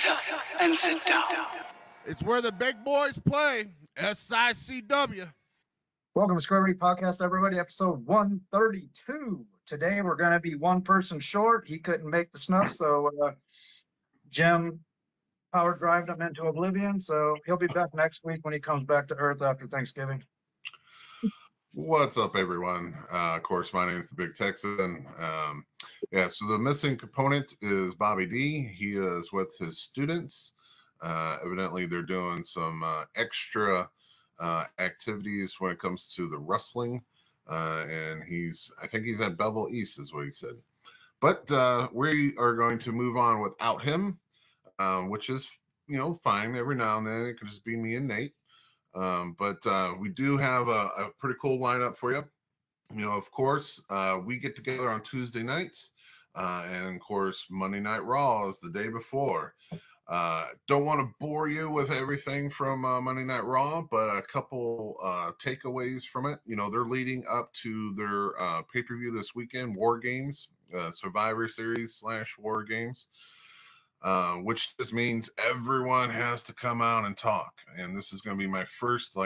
Shut up and sit down. It's where the big boys play. SICW. Welcome to Square Ready Podcast, everybody. Episode 132. Today we're going to be one person short. He couldn't make the snuff, so Jim power drived him into oblivion. So he'll be back next week when he comes back to Earth after Thanksgiving. What's up, everyone? Of course, my name is the Big Texan. So the missing component is Bobby D. He is with his students. Evidently, they're doing some extra activities when it comes to the wrestling. And I think he's at Belleville East, is what he said. But we are going to move on without him, which is, fine. Every now and then it can just be me and Nate. But we do have a pretty cool lineup for you. Of course, we get together on Tuesday nights, and of course, Monday Night Raw is the day before. Don't want to bore you with everything from Monday Night Raw, but a couple takeaways from it. They're leading up to their pay-per-view this weekend, War Games, Survivor Series / War Games. Which just means everyone has to come out and talk. And this is going to be my first,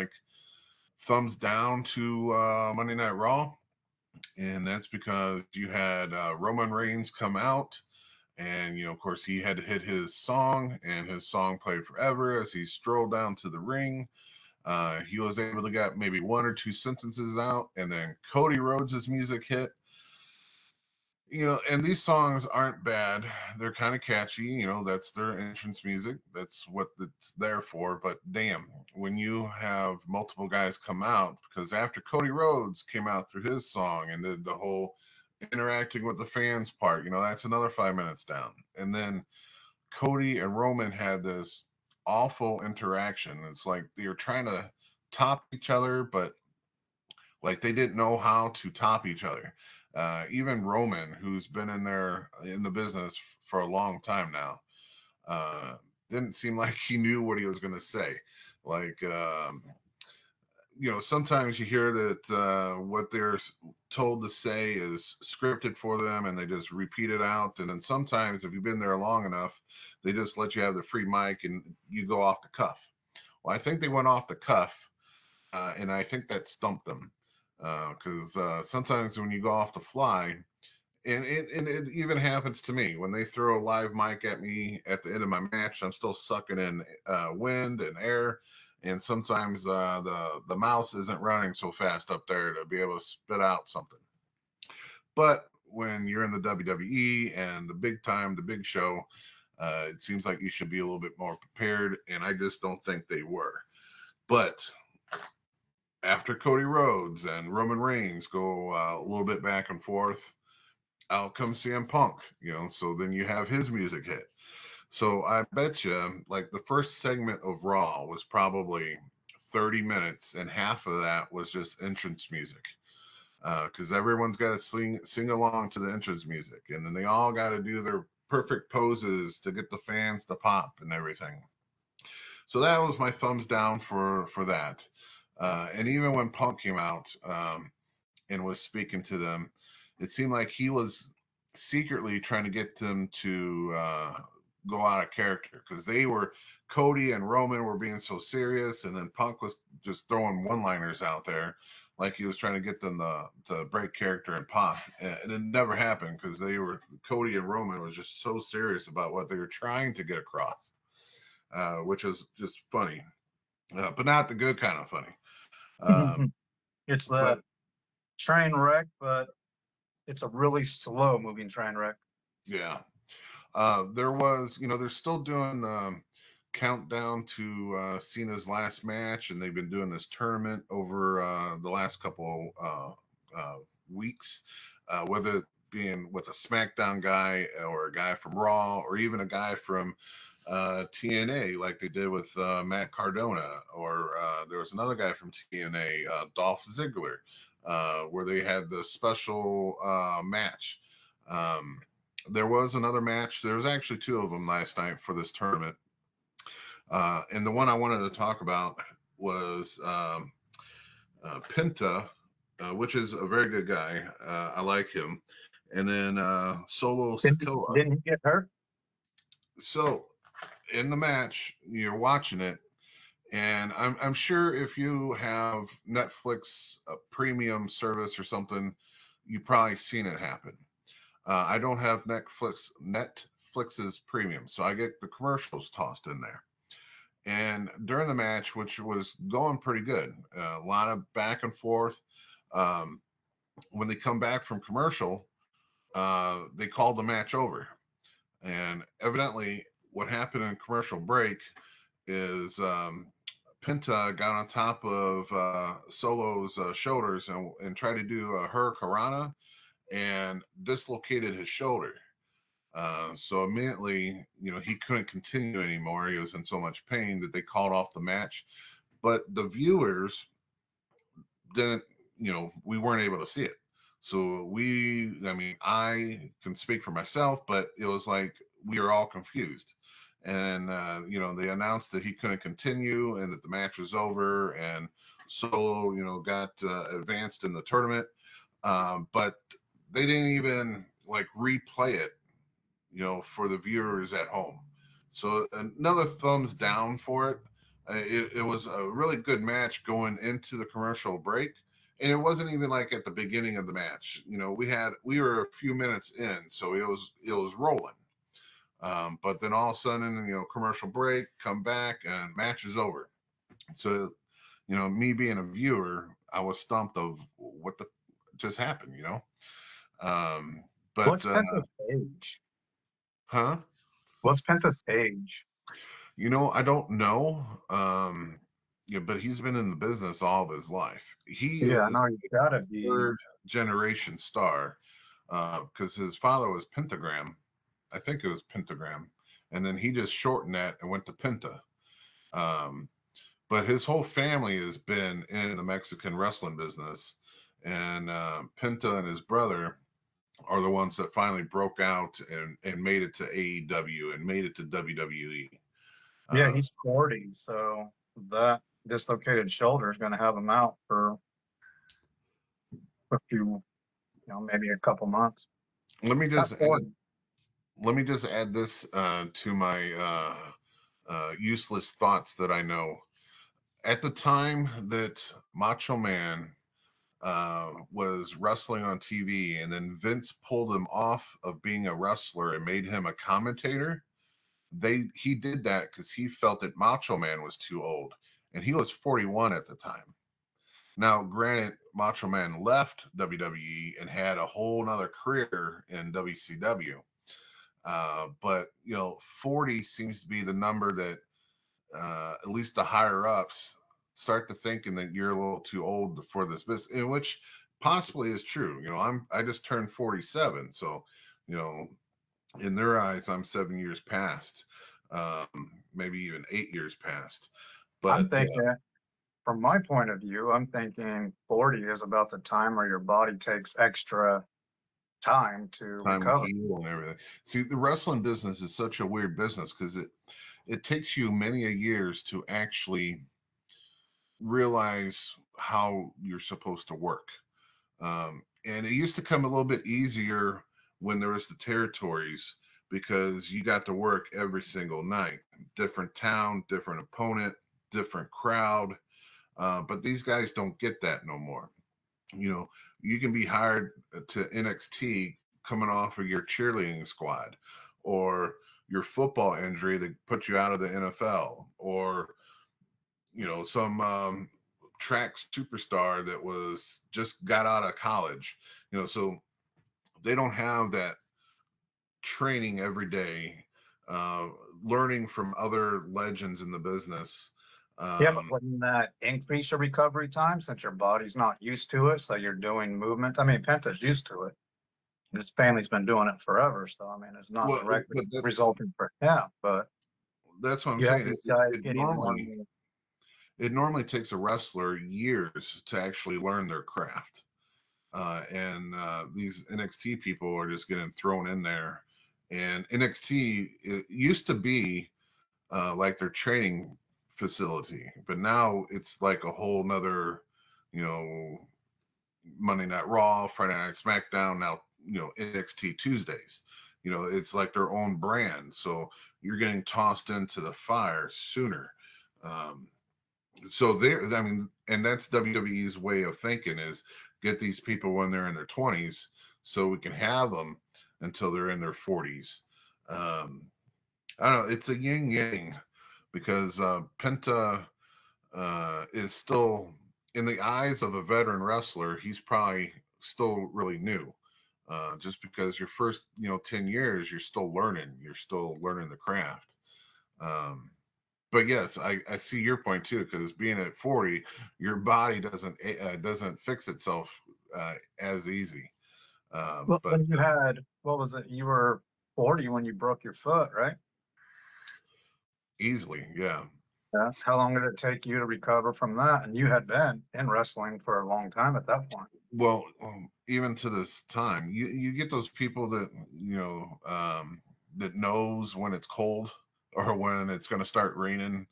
thumbs down to Monday Night Raw. And that's because you had Roman Reigns come out. And, of course, he had to hit his song. And his song played forever as he strolled down to the ring. He was able to get maybe one or two sentences out. And then Cody Rhodes' music hit. And these songs aren't bad. They're kind of catchy. That's their entrance music. That's what it's there for. But damn, when you have multiple guys come out, because after Cody Rhodes came out through his song and did the whole interacting with the fans part, that's another 5 minutes down. And then Cody and Roman had this awful interaction. It's like they were trying to top each other, but they didn't know how to top each other. Even Roman, who's been in the business for a long time now, didn't seem like he knew what he was going to say. Sometimes you hear that what they're told to say is scripted for them and they just repeat it out. And then sometimes if you've been there long enough, they just let you have the free mic and you go off the cuff. Well, I think they went off the cuff, and I think that stumped them. Because sometimes when you go off the fly, and it even happens to me when they throw a live mic at me at the end of my match, I'm still sucking in wind and air, and sometimes the mouse isn't running so fast up there to be able to spit out something. But when you're in the WWE and the big show, it seems like you should be a little bit more prepared, and I just don't think they were. But after Cody Rhodes and Roman Reigns go a little bit back and forth, out comes CM Punk, so then you have his music hit. So I bet you, the first segment of Raw was probably 30 minutes, and half of that was just entrance music. Because everyone's got to sing along to the entrance music, and then they all got to do their perfect poses to get the fans to pop and everything. So that was my thumbs down for that. And even when Punk came out and was speaking to them, it seemed like he was secretly trying to get them to go out of character, because Cody and Roman were being so serious, and then Punk was just throwing one-liners out there like he was trying to get them to break character and pop. And it never happened, because Cody and Roman was just so serious about what they were trying to get across, which was just funny, but not the good kind of funny. It's the train wreck, but it's a really slow moving train wreck. Yeah. They're still doing the countdown to Cena's last match, and they've been doing this tournament over the last couple weeks, whether it being with a SmackDown guy or a guy from Raw or even a guy from TNA, like they did with Matt Cardona, or there was another guy from TNA, Dolph Ziggler, where they had the special match. There was another match. There was actually two of them last night for this tournament. And the one I wanted to talk about was Penta, which is a very good guy. I like him. And then Solo Sikoa. Didn't he get hurt? So in the match, you're watching it, and I'm sure if you have Netflix premium service or something, you probably seen it happen. I don't have Netflix's premium, so I get the commercials tossed in there. And during the match, which was going pretty good, a lot of back and forth. Um, when they come back from commercial, they called the match over. And evidently, what happened in commercial break is Penta got on top of Solo's shoulders and tried to do a hurricanrana and dislocated his shoulder. So immediately, he couldn't continue anymore. He was in so much pain that they called off the match. But the viewers didn't, we weren't able to see it. So I can speak for myself, but it was like we were all confused. And, they announced that he couldn't continue and that the match was over. And Solo, got advanced in the tournament. But they didn't even like replay it, for the viewers at home. So another thumbs down for it. It was a really good match going into the commercial break, and it wasn't even like at the beginning of the match. We were a few minutes in, so it was rolling. But then all of a sudden, commercial break, come back, and match is over. So, me being a viewer, I was stumped of what the just happened. But What's Penta's age? huh? What's Penta's age? I don't know. But he's been in the business all of his life. He Yeah, I is know he's gotta be. third generation star because his father was Pentagram. I think it was Pentagram. And then he just shortened that and went to Penta. But his whole family has been in the Mexican wrestling business. And Penta and his brother are the ones that finally broke out and made it to AEW and made it to WWE. Yeah, he's 40, so that dislocated shoulder is going to have him out for a few, maybe a couple months. Let me just Not 40. add this to my useless thoughts that I know. At the time that Macho Man was wrestling on TV, and then Vince pulled him off of being a wrestler and made him a commentator, he did that because he felt that Macho Man was too old, and he was 41 at the time. Now, granted, Macho Man left WWE and had a whole nother career in WCW. But 40 seems to be the number that at least the higher ups start to thinking that you're a little too old for this business, in which possibly is true. I just turned 47, so in their eyes, I'm 7 years past, maybe even 8 years past. But I'm thinking, from my point of view, I'm thinking 40 is about the time where your body takes extra time to recover. To heal and everything. See, the wrestling business is such a weird business because it takes you many a years to actually realize how you're supposed to work. And it used to come a little bit easier when there was the territories because you got to work every single night. Different town, different opponent, different crowd. But these guys don't get that no more. You can be hired to NXT coming off of your cheerleading squad or your football injury that put you out of the NFL or, some track superstar that was just got out of college, so they don't have that training every day, learning from other legends in the business. Yeah, but wouldn't that increase your recovery time since your body's not used to it? So you're doing movement. I mean, Penta's used to it. His family's been doing it forever. So, I mean, it's not directly resulting for him, but that's what I'm you have saying. these guys getting more. It normally takes a wrestler years to actually learn their craft. And these NXT people are just getting thrown in there. And NXT, it used to be like their training facility, but now it's like a whole nother, Monday Night Raw, Friday Night SmackDown, now, NXT Tuesdays. you know, it's like their own brand. So you're getting tossed into the fire sooner. Um, so there, I mean, and that's WWE's way of thinking is get these people when they're in their 20s so we can have them until they're in their 40s. Um, I don't know, it's a yin yang because Penta is still, in the eyes of a veteran wrestler, he's probably still really new. Just because your first, 10 years, you're still learning the craft. Um, but yes, I see your point too, because being at 40, your body doesn't fix itself as easy. Well, But when you had, what was it? You were 40 when you broke your foot, right? easily, yeah. Yeah. How long did it take you to recover from that? And you had been in wrestling for a long time at that point. Well, even to this time, you get those people that that knows when it's cold or when it's going to start raining.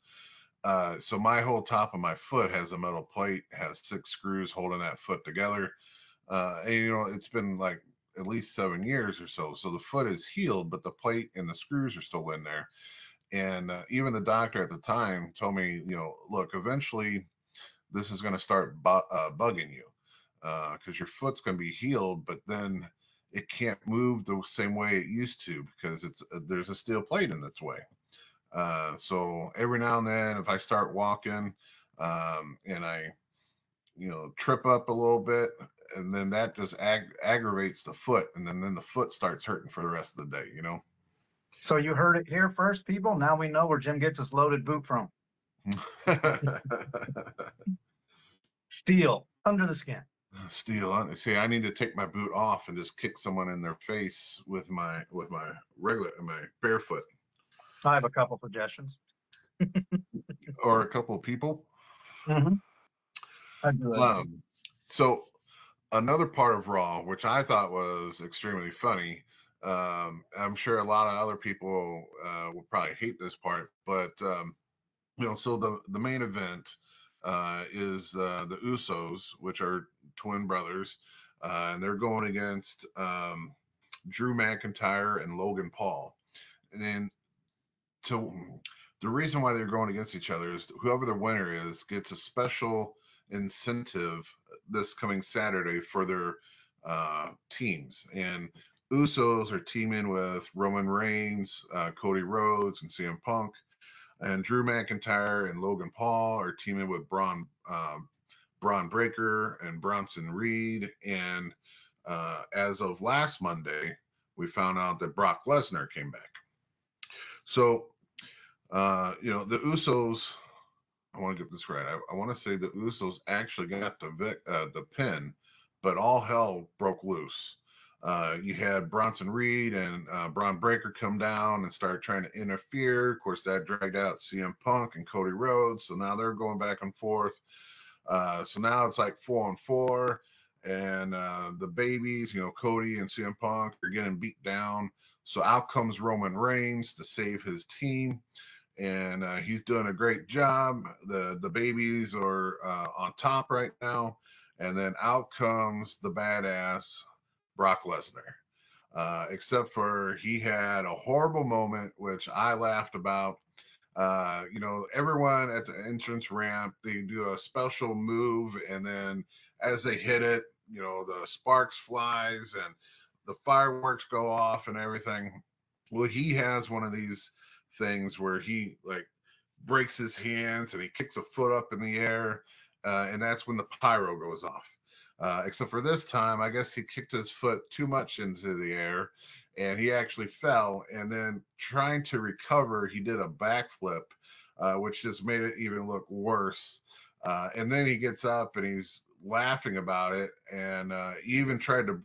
So my whole top of my foot has a metal plate, has 6 screws holding that foot together. And it's been like at least 7 years or so. So the foot is healed, but the plate and the screws are still in there. And even the doctor at the time told me, look, eventually this is going to start bugging you because your foot's going to be healed, but then it can't move the same way it used to because there's a steel plate in its way. So every now and then, if I start walking and I, trip up a little bit, and then that just aggravates the foot, and then the foot starts hurting for the rest of the day. So you heard it here first, people. Now we know where Jim gets his loaded boot from. Steel under the skin. Steel. See, I need to take my boot off and just kick someone in their face with my my barefoot, I have a couple suggestions. or a couple of people. Mm-hmm. I do that. So another part of Raw, which I thought was extremely funny. I'm sure a lot of other people will probably hate this part, but so the main event is the Usos, which are twin brothers, and they're going against Drew McIntyre and Logan Paul. And then to the reason why they're going against each other is whoever the winner is gets a special incentive this coming Saturday for their teams. And Usos are teaming with Roman Reigns, Cody Rhodes, and CM Punk. And Drew McIntyre and Logan Paul are teaming with Braun Breaker and Bronson Reed. And as of last Monday, we found out that Brock Lesnar came back. So, the Usos, I want to get this right. I want to say the Usos actually got the pin, but all hell broke loose. You had Bronson Reed and Braun Breaker come down and start trying to interfere. Of course, that dragged out CM Punk and Cody Rhodes. So now they're going back and forth. So now it's like 4-on-4. And the babies, Cody and CM Punk are getting beat down. So out comes Roman Reigns to save his team. And he's doing a great job. The babies are on top right now. And then out comes the badass Brock Lesnar. Except for he had a horrible moment, which I laughed about. Everyone at the entrance ramp, they do a special move, and then as they hit it, the sparks flies and the fireworks go off and everything. Well, he has one of these things where he like breaks his hands and he kicks a foot up in the air, and that's when the pyro goes off. Except for this time, I guess he kicked his foot too much into the air and he actually fell. And then trying to recover, he did a backflip, which just made it even look worse. And then he gets up and he's laughing about it. And he even tried to,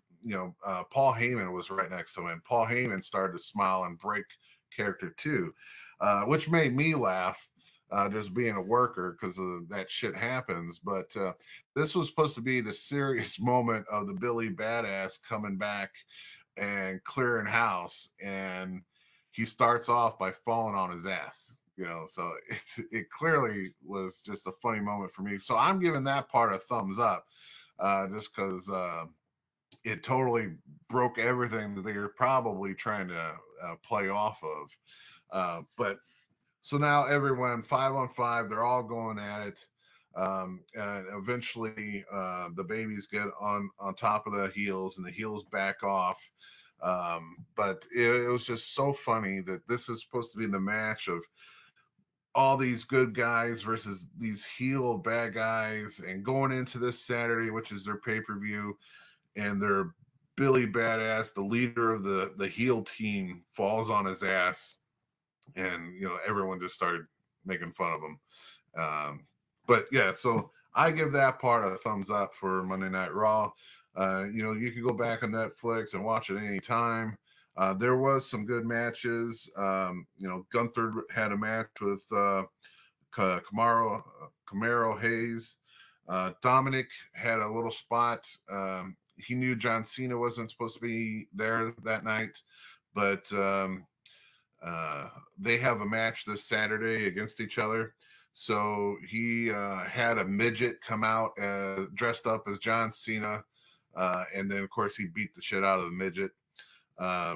Paul Heyman was right next to him. And Paul Heyman started to smile and break character too, which made me laugh. Just being a worker because of that shit happens. But this was supposed to be the serious moment of the Billy Badass coming back and clearing house. And he starts off by falling on his ass, so it clearly was just a funny moment for me. So I'm giving that part a thumbs up just because, it totally broke everything that they were probably trying to play off of. But so now everyone 5-on-5, they're all going at it. And eventually the babies get on top of the heels and the heels back off. But it was just so funny that this is supposed to be the match of all these good guys versus these heel bad guys, and going into this Saturday, which is their pay-per-view, and their Billy Badass, the leader of the heel team, falls on his ass, and everyone just started making fun of him. But yeah, so I give that part a thumbs up for Monday Night Raw. You can go back on Netflix and watch it any time. There was some good matches. Gunther had a match with Camaro Hayes. Dominic had a little spot. He knew John Cena wasn't supposed to be there that night, but they have a match this Saturday against each other. So he had a midget come out dressed up as John Cena, and then of course he beat the shit out of the midget.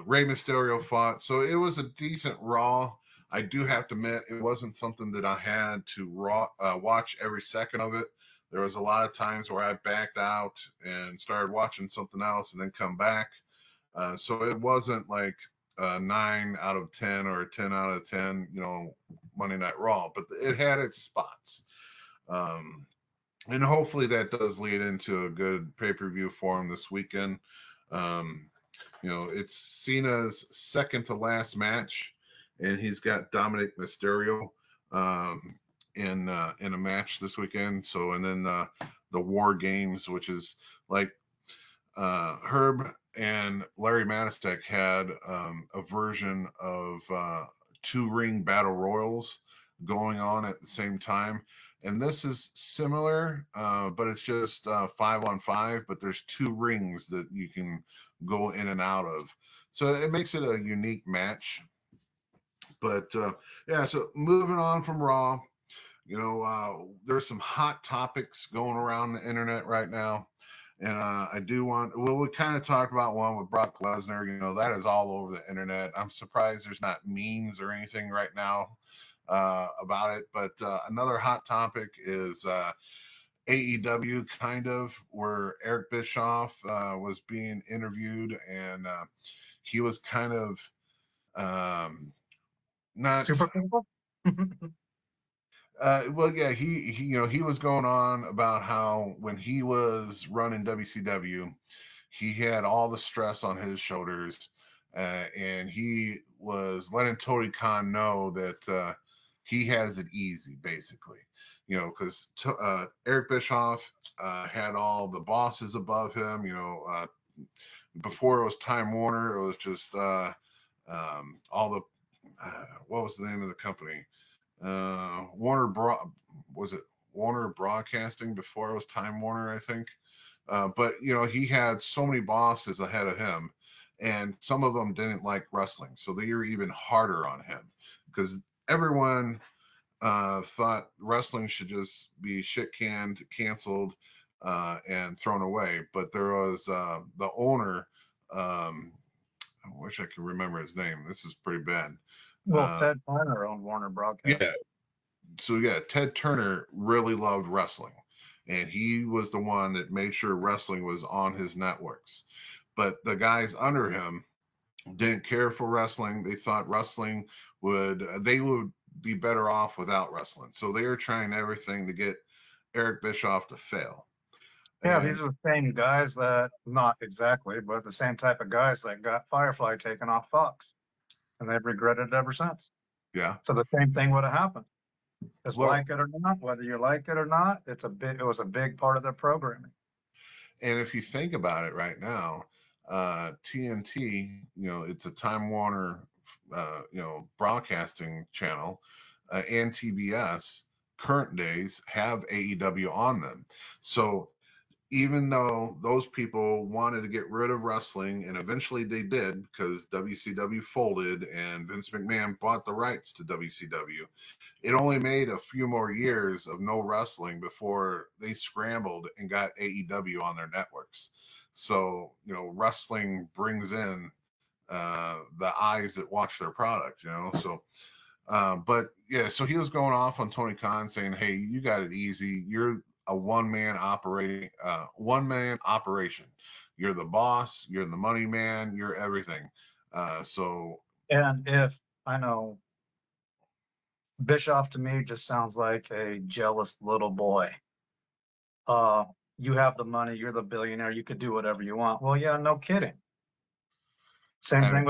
Rey Mysterio fought, so it was a decent Raw. I do have to admit, it wasn't something that I had to watch every second of it. There was a lot of times where I backed out and started watching something else and then come back. So it wasn't like a 9 out of 10 or a 10 out of 10, Monday Night Raw, but it had its spots. And hopefully that does lead into a good pay-per-view for him this weekend. It's Cena's second to last match, and he's got Dominic Mysterio in a match this weekend. So, and then the War Games, which is like Herb and Larry Manistek had a version of 2-ring battle royals going on at the same time. And this is similar, but it's just 5-on-5, but there's 2 rings that you can go in and out of. So it makes it a unique match. But yeah, so moving on from Raw, there's some hot topics going around the internet right now. And I do we kind of talked about one with Brock Lesnar. That is all over the internet. I'm surprised there's not memes or anything right now about it. But another hot topic is AEW, kind of, where Eric Bischoff was being interviewed, and he was kind of not Super people. well, yeah, he was going on about how when he was running WCW, he had all the stress on his shoulders, and he was letting Tony Khan know that he has it easy, basically. Because Eric Bischoff had all the bosses above him. Before it was Time Warner, it was just all the what was the name of the company? Was it Warner Broadcasting before it was Time Warner, I think. But he had so many bosses ahead of him, and some of them didn't like wrestling, so they were even harder on him because everyone thought wrestling should just be shit canned, canceled, and thrown away. But there was the owner. I wish I could remember his name. This is pretty bad. Well, Ted Turner owned Warner Broadcast. Yeah. So yeah, Ted Turner really loved wrestling, and he was the one that made sure wrestling was on his networks. But the guys under him didn't care for wrestling. They thought wrestling would be better off without wrestling. So they were trying everything to get Eric Bischoff to fail. Yeah, these are the same guys that, not exactly, but the same type of guys that got Firefly taken off Fox, and they've regretted it ever since. Yeah. So the same thing would have happened. Just like it or not, whether you like it or not, it was a big part of their programming. And if you think about it right now, TNT, it's a Time Warner, broadcasting channel, and TBS current days have AEW on them. So even though those people wanted to get rid of wrestling, and eventually they did because WCW folded and Vince McMahon bought the rights to WCW, it only made a few more years of no wrestling before they scrambled and got AEW on their networks. So, wrestling brings in the eyes that watch their product. So, but yeah, so he was going off on Tony Khan saying, "Hey, you got it easy. You're a one-man operation. You're the boss. You're the money man. You're everything." So, And if I know Bischoff to me just sounds like a jealous little boy. You have the money, you're the billionaire, you could do whatever you want. Well, yeah, no kidding. Same thing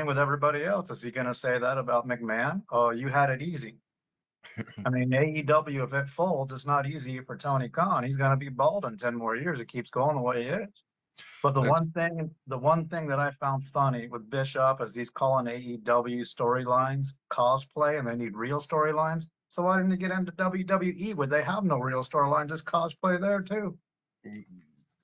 with everybody else. Is he going to say that about McMahon? Oh, you had it easy. I mean, AEW, if it folds, it's not easy for Tony Khan. He's going to be bald in 10 more years. It keeps going the way he is. But the one thing that I found funny with Bischoff is he's calling AEW storylines cosplay, and they need real storylines. So why didn't he get into WWE where they have no real storylines, just cosplay there too?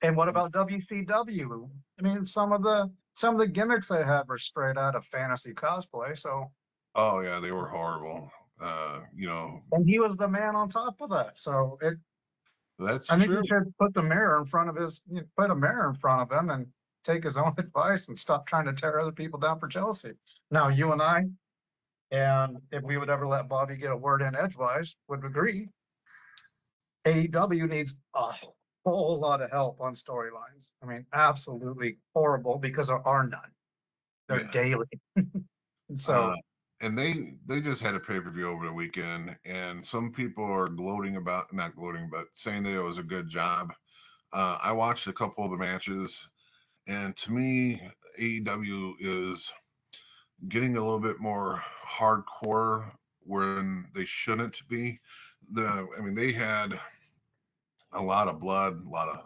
And what about WCW? I mean, some of the gimmicks they have are straight out of fantasy cosplay. So. oh yeah, they were horrible. And he was the man on top of that. So That's I think true. he should put a mirror in front of him and take his own advice and stop trying to tear other people down for jealousy. Now, you and I, and if we would ever let Bobby get a word in edgewise, would agree, AEW needs a whole lot of help on storylines. I mean, absolutely horrible because there are none. They're daily. So. And they just had a pay-per-view over the weekend, and some people are not gloating, but saying that it was a good job. I watched a couple of the matches, and to me, AEW is getting a little bit more hardcore when they shouldn't be. They had a lot of blood, a lot of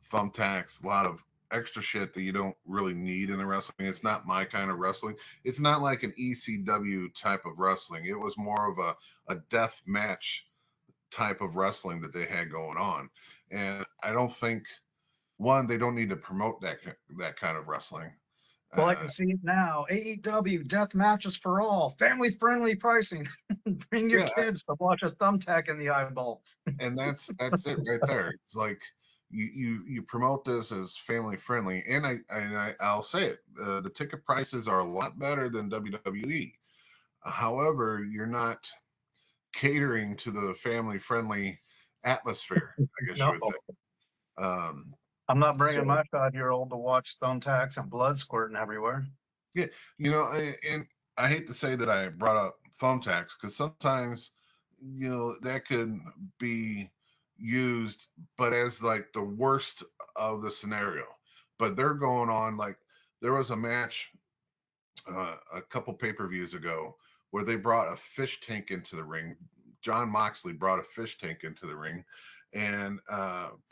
thumbtacks, a lot of extra shit that you don't really need in the wrestling. It's not my kind of wrestling. It's not like an ECW type of wrestling. It was more of a death match type of wrestling that they had going on. And I don't think, one, they don't need to promote that kind of wrestling. Well, I can see it now. AEW death matches for all, family friendly pricing. Bring your kids to watch a thumbtack in the eyeball. And that's it right there. It's like you promote this as family friendly, and I'll say it. The ticket prices are a lot better than WWE. However, you're not catering to the family friendly atmosphere, I guess you would say. I'm not bringing my 5-year-old to watch thumbtacks and blood squirting everywhere. Yeah, and I hate to say that I brought up thumbtacks because sometimes, that could be used, but as like the worst of the scenario. But they're going on like there was a match a couple pay-per-views ago where they brought a fish tank into the ring. John Moxley brought a fish tank into the ring and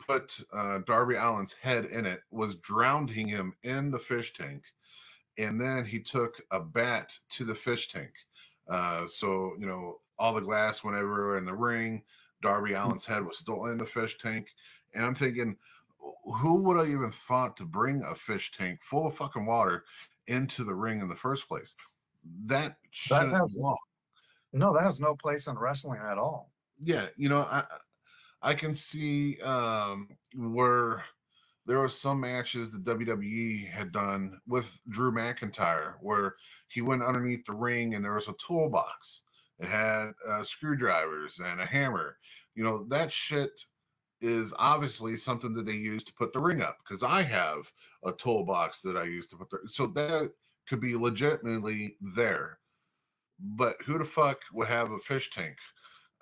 put Darby Allin's head in it, was drowning him in the fish tank. And then he took a bat to the fish tank. So, all the glass went everywhere in the ring. Darby Allin's head was still in the fish tank. And I'm thinking, who would have even thought to bring a fish tank full of fucking water into the ring in the first place? That shouldn't belong. No, that has no place in wrestling at all. Yeah, I can see where there were some matches that WWE had done with Drew McIntyre where he went underneath the ring and there was a toolbox. It had screwdrivers and a hammer. That shit is obviously something that they use to put the ring up, because I have a toolbox that I use to put so that could be legitimately there. But who the fuck would have a fish tank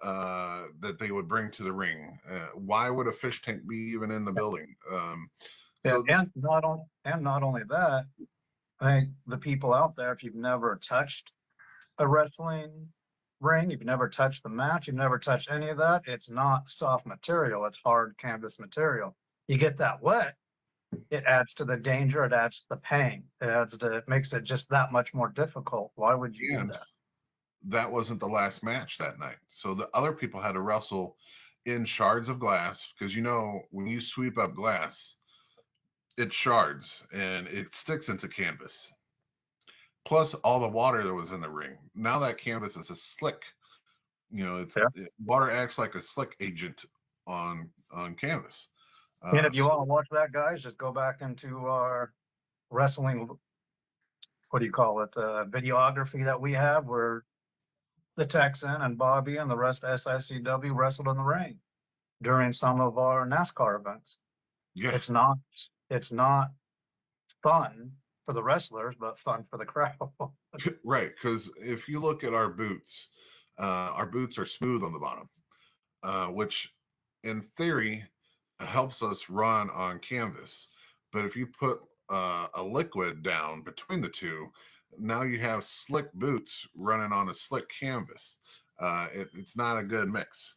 that they would bring to the ring? Why would a fish tank be even in the building? And not only that, I think the people out there, if you've never touched a wrestling ring, you've never touched the match, you've never touched any of that, it's not soft material, it's hard canvas material. You get that wet, it adds to the danger, it adds to the pain, it makes it just that much more difficult. Why would you do that? That wasn't the last match that night. So the other people had to wrestle in shards of glass, because when you sweep up glass, it shards and it sticks into canvas. Plus all the water that was in the ring. Now that canvas is a slick. Yeah. Water acts like a slick agent on canvas. And if you So want to watch that, guys, just go back into our wrestling, what do you call it, videography that we have where the Texan and Bobby and the rest of SICW wrestled in the ring during some of our NASCAR events. yeah, It's not fun for the wrestlers, but fun for the crowd. right. Because if you look at our boots are smooth on the bottom, which in theory helps us run on canvas. But if you put a liquid down between the two, now you have slick boots running on a slick canvas. It's not a good mix.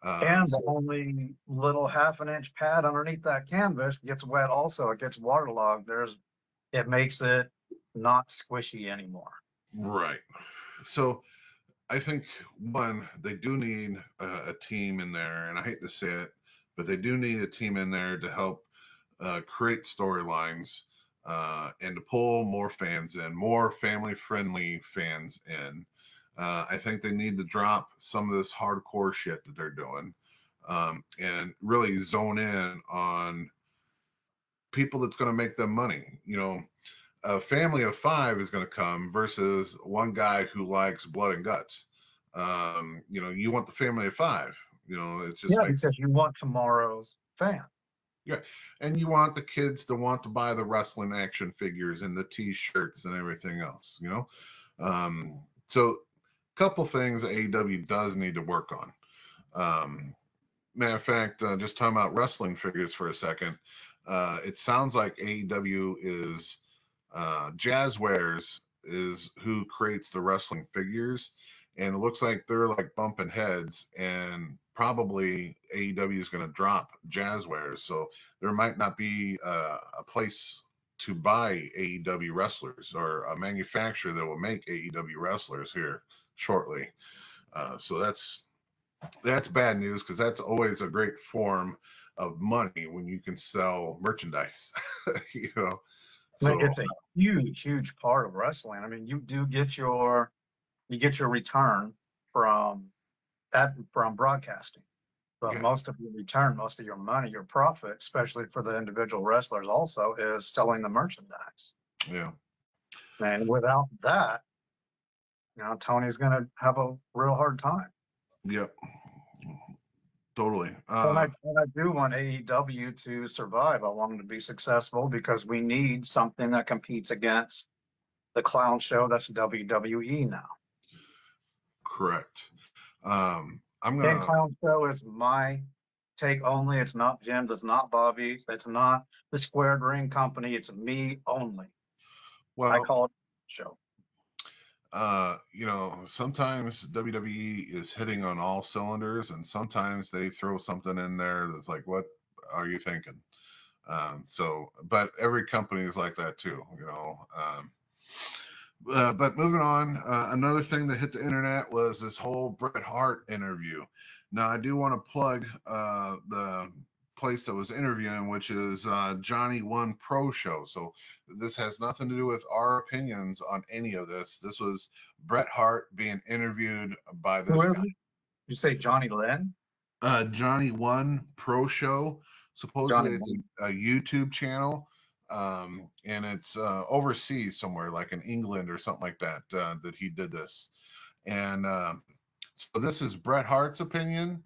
And the So, only little half an inch pad underneath that canvas gets wet also. It gets waterlogged. It makes it not squishy anymore. right. So I think they do need a team in there, and I hate to say it, but they do need a team in there to help create storylines and to pull more fans in, more family-friendly fans in. I think they need to drop some of this hardcore shit that they're doing, and really zone in on people that's going to make them money. A family of 5 is going to come versus one guy who likes blood and guts. You want the family of 5. It just Yeah, makes. because you want tomorrow's fan. Yeah, and you want the kids to want to buy the wrestling action figures and the T-shirts and everything else. So a couple things AEW does need to work on. Matter of fact, just talking about wrestling figures for a second, it sounds like AEW is Jazzwares is who creates the wrestling figures, and it looks like they're like bumping heads, and probably AEW is going to drop Jazzwares, so there might not be a place to buy AEW wrestlers or a manufacturer that will make AEW wrestlers here shortly. So that's bad news, because that's always a great form of money when you can sell merchandise. you know I mean, so it's a huge part of wrestling. I mean, you get your return from broadcasting, but yeah, most of your return, most of your money, your profit, especially for the individual wrestlers, also is selling the merchandise. yeah, And without that, Tony's going to have a real hard time. yep, totally. And I do want AEW to survive. I want them to be successful because we need something that competes against the clown show that's WWE now. Correct. I'm And gonna. clown show is my take only. It's not Jim's. It's not Bobby's. It's not the Squared Ring Company. It's me only. I Well, call it show. sometimes WWE is hitting on all cylinders, and sometimes they throw something in there that's like, "What are you thinking?" But every company is like that too. But moving on, another thing that hit the internet was this whole Bret Hart interview. Now, I do want to plug the place that was interviewing, which is Johnny One Pro Show. So this has nothing to do with our opinions on any of this. This was Bret Hart being interviewed by Who this is guy, it? You say Johnny Lynn? Johnny One Pro Show. Johnny Supposedly, it's Lynn. a YouTube channel, and it's overseas somewhere, like in England or something like that, that he did this. And so this is Bret Hart's opinion,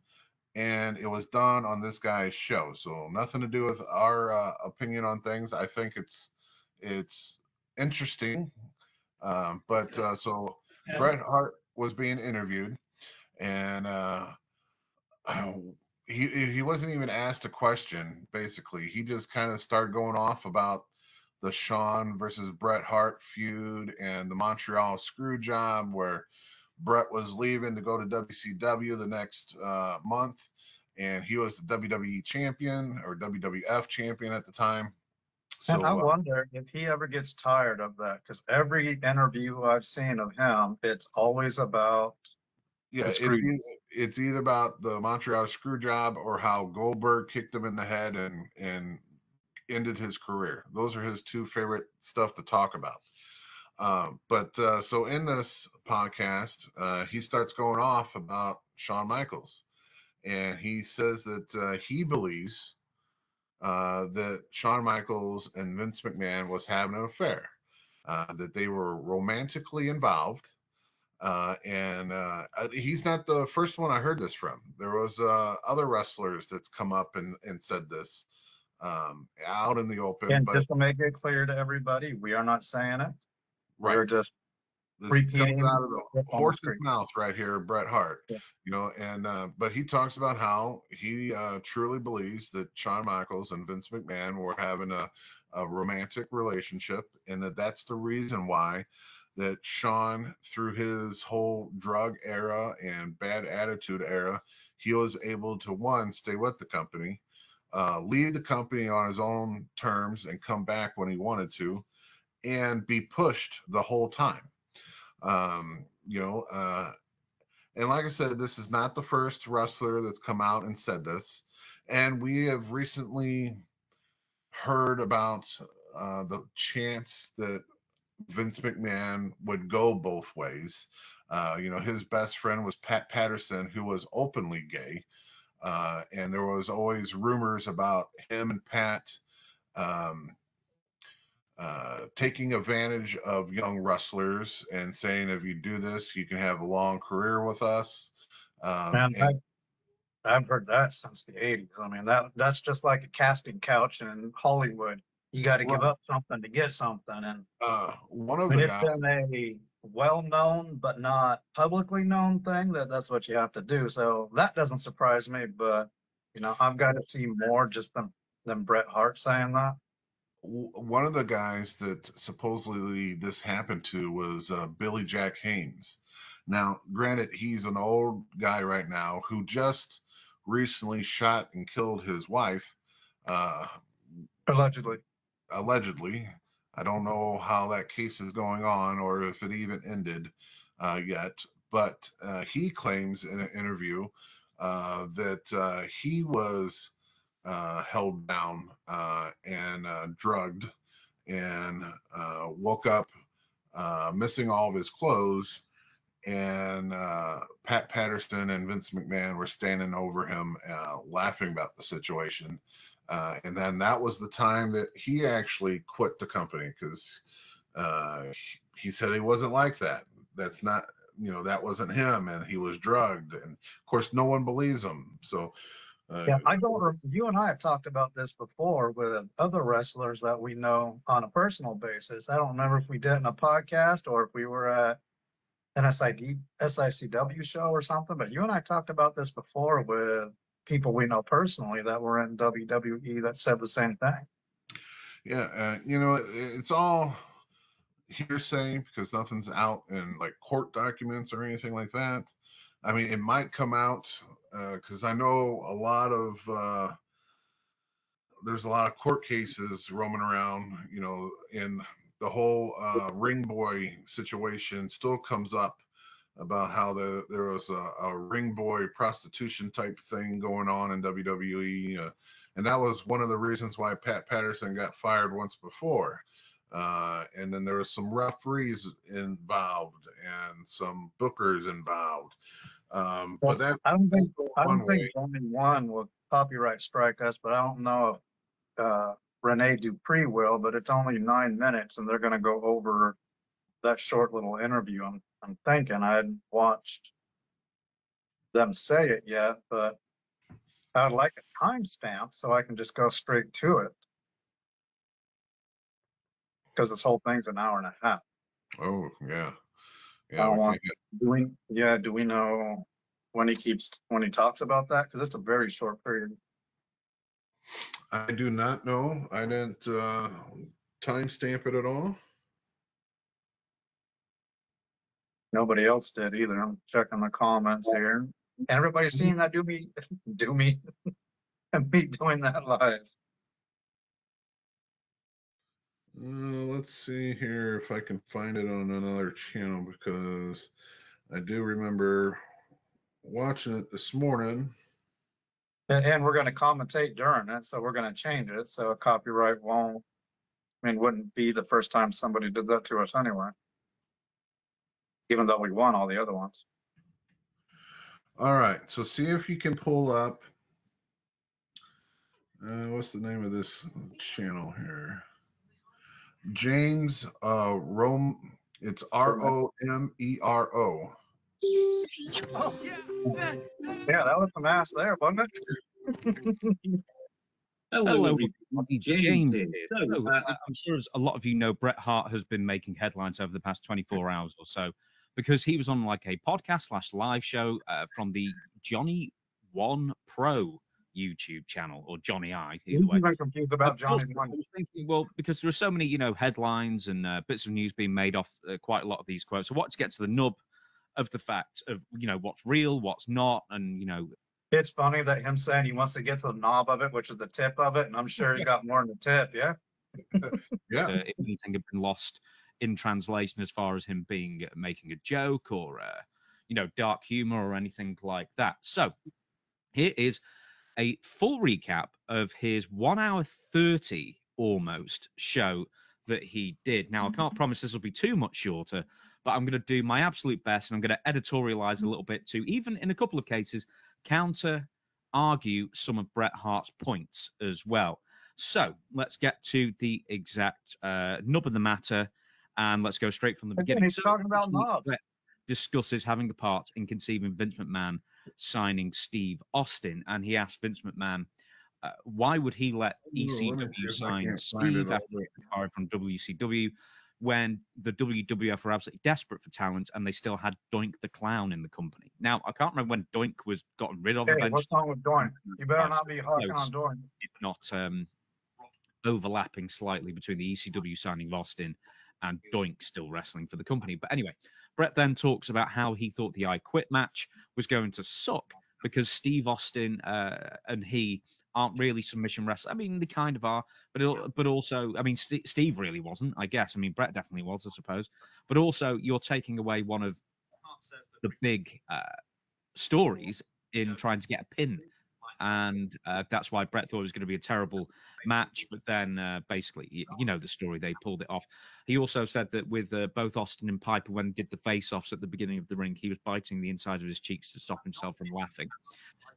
and it was done on this guy's show. So nothing to do with our opinion on things. I think it's interesting, but so Bret Hart was being interviewed, and he wasn't even asked a question. Basically, he just kind of started going off about the Shawn versus Bret Hart feud and the Montreal screw job, where Bret was leaving to go to WCW the next month, and he was the WWE champion or WWF champion at the time. And I So wonder if he ever gets tired of that, because every interview I've seen of him, it's always about Yeah, it's either about the Montreal screw job or how Goldberg kicked him in the head and ended his career. Those are his two favorite stuff to talk about. So in this podcast, he starts going off about Shawn Michaels, and he says that he believes that Shawn Michaels and Vince McMahon was having an affair, that they were romantically involved. He's not the first one I heard this from. There was other wrestlers that's come up and said this out in the open. And but just to make it clear to everybody, we are not saying it. right, We're just this repeating comes out of the on the horse's street. mouth right here, Bret Hart. Yeah. But he talks about how he truly believes that Shawn Michaels and Vince McMahon were having a romantic relationship, and that's the reason why that Shawn, through his whole drug era and bad attitude era, he was able to, one, stay with the company, leave the company on his own terms and come back when he wanted to, and be pushed the whole time. Um, you know, and like I said, this is not the first wrestler that's come out and said this. And we have recently heard about the chance that Vince McMahon would go both ways. His best friend was Pat Patterson, who was openly gay. And there was always rumors about him and Pat um, taking advantage of young wrestlers and saying, if you do this, you can have a long career with us. Man, I've heard that since the 80s. I mean, that's just like a casting couch in Hollywood. You got to give up something to get something. And one of I mean, the it's guys, been a well-known but not publicly known thing that's what you have to do. So that doesn't surprise me. But I've got to see more just than Bret Hart saying that. one of the guys that supposedly this happened to was Billy Jack Haynes. Now, granted, he's an old guy right now who just recently shot and killed his wife. Uh, Allegedly. Allegedly. I don't know how that case is going on or if it even ended yet, but he claims in an interview that he was held down and drugged and woke up missing all of his clothes. And Pat Patterson and Vince McMahon were standing over him, laughing about the situation. And then that was the time that he actually quit the company because he said he wasn't like that. That's not, that wasn't him, and he was drugged. And of course, no one believes him. So, Yeah, you and I have talked about this before with other wrestlers that we know on a personal basis. I don't remember if we did it in a podcast or if we were at an SICW show or something, but you and I talked about this before with people we know personally that were in WWE that said the same thing. yeah, it's all hearsay because nothing's out in like court documents or anything like that. I mean, it might come out because I know there's a lot of court cases roaming around, in the whole ring boy situation still comes up about how there was a ring boy prostitution type thing going on in WWE. And that was one of the reasons why Pat Patterson got fired once before. And then there was some referees involved and some bookers involved. But that I don't think one way. only one will copyright strike us, but I don't know if Rene Dupree will. But it's only 9 minutes, and they're going to go over that short little interview. I'm thinking I hadn't watched them say it yet, but I'd like a timestamp so I can just go straight to it because this whole thing's an hour and a half. Oh yeah, I yeah. don't want. Do we know when he talks about that? Because it's a very short period. I do not know. I didn't timestamp it at all. Nobody else did either. I'm checking the comments here. Everybody's seeing that do me, and me doing that live. Let's see here if I can find it on another channel because I do remember watching it this morning. And we're going to commentate during it, so we're going to change it. So copyright wouldn't be the first time somebody did that to us anyway. Even though we won all the other ones. All right, so see if you can pull up. What's the name of this channel here? James Rome. It's Romero. Oh, yeah, that was some ass there, wasn't it? Hello, everybody. James here. So, I'm sure as a lot of you know, Bret Hart has been making headlines over the past 24 hours or so because he was on like a podcast / live show from the Johnny One Pro YouTube channel, or Johnny I. Either way. I'm confused about Johnny I was thinking, well, because there are so many, headlines and bits of news being made off quite a lot of these quotes. So, I wanted to get to the nub of the fact of what's real, what's not, and It's funny that him saying he wants to get to the knob of it, which is the tip of it, and I'm sure he got more in the tip, yeah? Yeah. If anything had been lost in translation as far as him making a joke or, dark humor or anything like that. So here is a full recap of his 1 hour 30 almost show that he did. Now, I can't promise this will be too much shorter, but I'm going to do my absolute best, and I'm going to editorialize a little bit to, even in a couple of cases, counter argue some of Bret Hart's points as well. So let's get to the exact nub of the matter, and let's go straight from the beginning. He's talking about knobs. Bret discusses having a part in conceiving Vince McMahon signing Steve Austin, and he asked Vince McMahon why would he let ECW sign Steve after he retired from WCW when the WWF were absolutely desperate for talent and they still had Doink the Clown in the company. Now, I can't remember when Doink was gotten rid of. Hey, what's wrong with Doink? You better not be harking on Doink. If not overlapping slightly between the ECW signing of Austin and Doink still wrestling for the company. But anyway, Bret then talks about how he thought the I Quit match was going to suck because Steve Austin and he aren't really submission wrestlers. I mean, they kind of are, but also, I mean, Steve really wasn't, I guess. I mean, Bret definitely was, I suppose. But also, you're taking away one of the big stories in trying to get a pin. And that's why Bret thought it was going to be a terrible match. But then, basically, the story, they pulled it off. He also said that with both Austin and Piper, when they did the face-offs at the beginning of the ring, he was biting the inside of his cheeks to stop himself from laughing.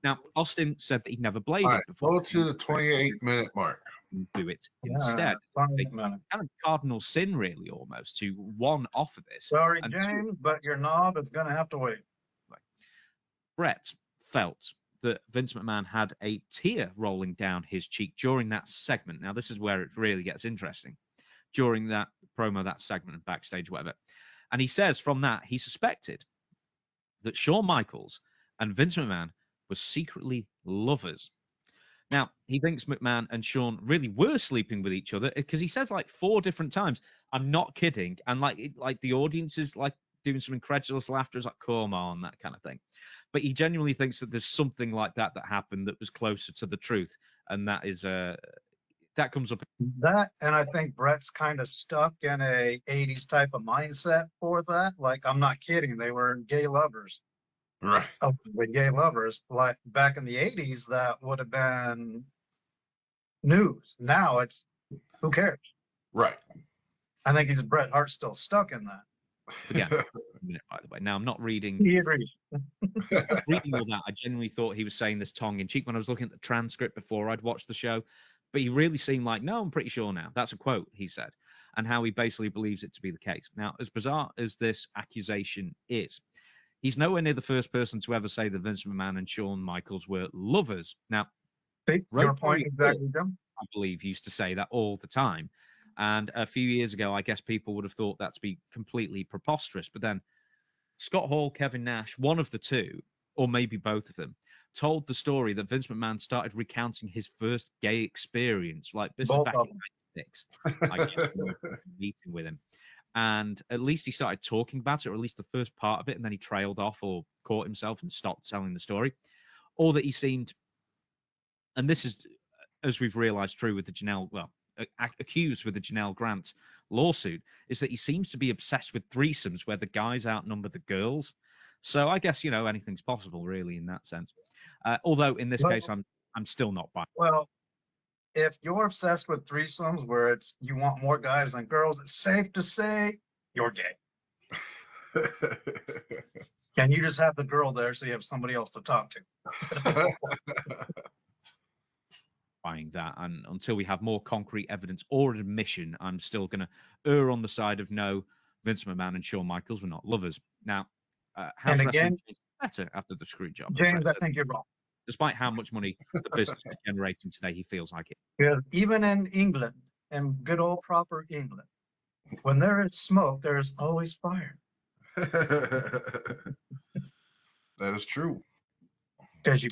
Now, Austin said that he'd never bladed before. Go to the 28-minute mark. Do it instead. Kind of cardinal sin, really, almost, to one off of this. Sorry, James, but your knob is going to have to wait. Bret felt that Vince McMahon had a tear rolling down his cheek during that segment. Now, this is where it really gets interesting. During that promo, that segment, and backstage, whatever. And he says from that, he suspected that Shawn Michaels and Vince McMahon were secretly lovers. Now, he thinks McMahon and Shawn really were sleeping with each other because he says like 4 different times, I'm not kidding. And like the audience is like doing some incredulous laughter. It's like, come on, that kind of thing. But he genuinely thinks that there's something like that happened that was closer to the truth. And that is, that comes up. That, and I think Bret's kind of stuck in a 80s type of mindset for that. Like, I'm not kidding. They were gay lovers. Right. With gay lovers. Like back in the 80s, that would have been news. Now it's, who cares? Right. I think he's Bret Hart's still stuck in that. Again, by the way. Now, I'm not reading. He agrees. Reading all that, I genuinely thought he was saying this tongue in cheek when I was looking at the transcript before I'd watched the show. But he really seemed like, no, I'm pretty sure now. That's a quote, he said, and how he basically believes it to be the case. Now, as bizarre as this accusation is, he's nowhere near the first person to ever say that Vince McMahon and Shawn Michaels were lovers. Now, your point exactly, Jim. I believe used to say that all the time. And a few years ago, I guess people would have thought that to be completely preposterous. But then Scott Hall, Kevin Nash, one of the two, or maybe both of them, told the story that Vince McMahon started recounting his first gay experience. Like this is back in '96, I guess, meeting with him. And at least he started talking about it, or at least the first part of it, and then he trailed off or caught himself and stopped telling the story. Or that he seemed, and this is, as we've realized, true with the Janelle, accused with the Janelle Grant lawsuit, is that he seems to be obsessed with threesomes where the guys outnumber the girls. So I guess, anything's possible really in that sense. Although in this Well- case, I'm still not buying. Well, if you're obsessed with threesomes where it's you want more guys than girls, it's safe to say you're gay. And you just have the girl there so you have somebody else to talk to. Buying that, and until we have more concrete evidence or admission, I'm still going to err on the side of no. Vince McMahon and Shawn Michaels were not lovers. Now, how's And wrestling again, changed better after the screw job? as James, Bret I said. think you're wrong. Despite how much money the business is generating today, he feels like it. Because even in England, in good old proper England, when there is smoke, there is always fire. That is true. Because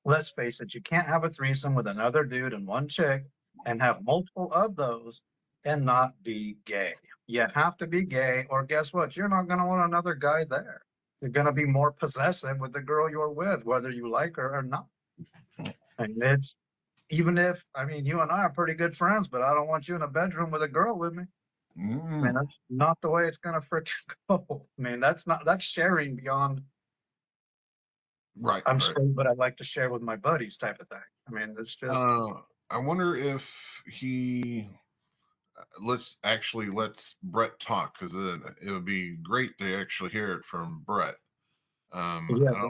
let's face it, you can't have a threesome with another dude and one chick and have multiple of those and not be gay. You have to be gay, or guess what? You're not going to want another guy there. You're going to be more possessive with the girl you're with, whether you like her or not. And it's even if, you and I are pretty good friends, but I don't want you in a bedroom with a girl with me. That's not the way it's going to freaking go. That's sharing beyond. Right. I'm right. straight, but I like to share with my buddies type of thing. It's just. I wonder if he let's Bret talk, because it would be great to actually hear it from Bret. I don't know.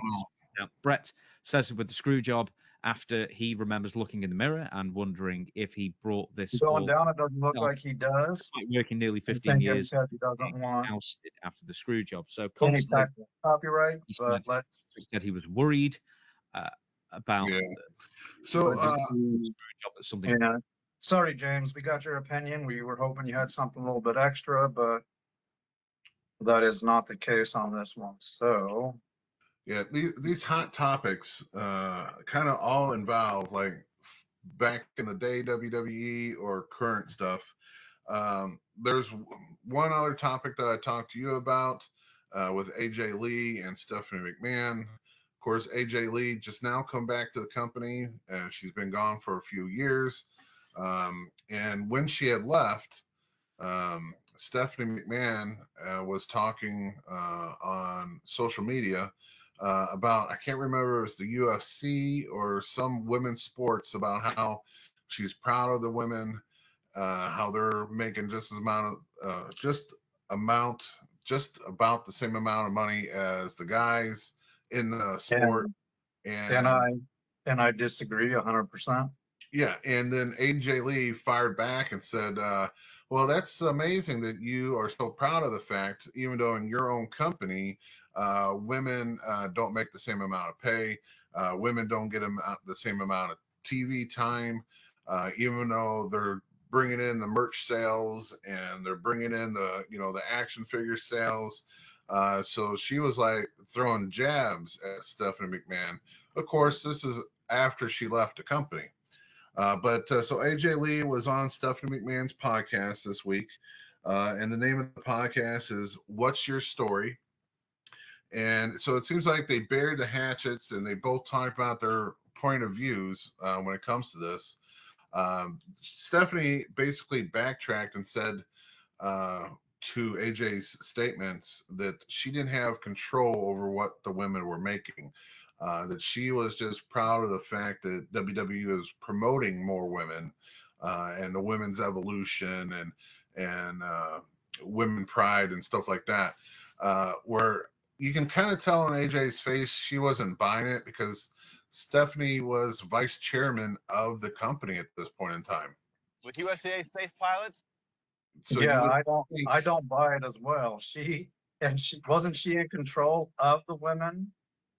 Now, Bret says with the screw job after he remembers looking in the mirror and wondering if he brought this Going all down, it doesn't look like he does. despite working nearly 15 Thinking years, because he doesn't want ousted after the screw job. So any constantly, type of copyright, he but let's. said he was worried about Yeah. the So screw job. That's something. Yeah. Sorry, James, we got your opinion. We were hoping you had something a little bit extra, but that is not the case on this one. So yeah, these hot topics kind of all involve like back in the day WWE or current stuff. There's one other topic that I talked to you about with AJ Lee and Stephanie McMahon. Of course, AJ Lee just now come back to the company, and she's been gone for a few years. And when she had left, Stephanie McMahon was talking on social media about, I can't remember if it was the UFC or some women's sports, about how she's proud of the women, how they're making just about the same amount of money as the guys in the sport. and I disagree 100%. Yeah, and then AJ Lee fired back and said, well, that's amazing that you are so proud of the fact, even though in your own company, women don't make the same amount of pay, women don't get the same amount of TV time, even though they're bringing in the merch sales and they're bringing in the action figure sales. So she was like throwing jabs at Stephanie McMahon. Of course, this is after she left the company. So AJ Lee was on Stephanie McMahon's podcast this week, and the name of the podcast is "What's Your Story?" And so it seems like they buried the hatchets, and they both talked about their point of views when it comes to this. Stephanie basically backtracked and said to AJ's statements that she didn't have control over what the women were making. That she was just proud of the fact that WWE is promoting more women and the women's evolution and women pride and stuff like that. Where you can kind of tell in AJ's face she wasn't buying it, because Stephanie was vice chairman of the company at this point in time. With USA Safe Pilot? So yeah, I don't buy it as well. Wasn't she in control of the women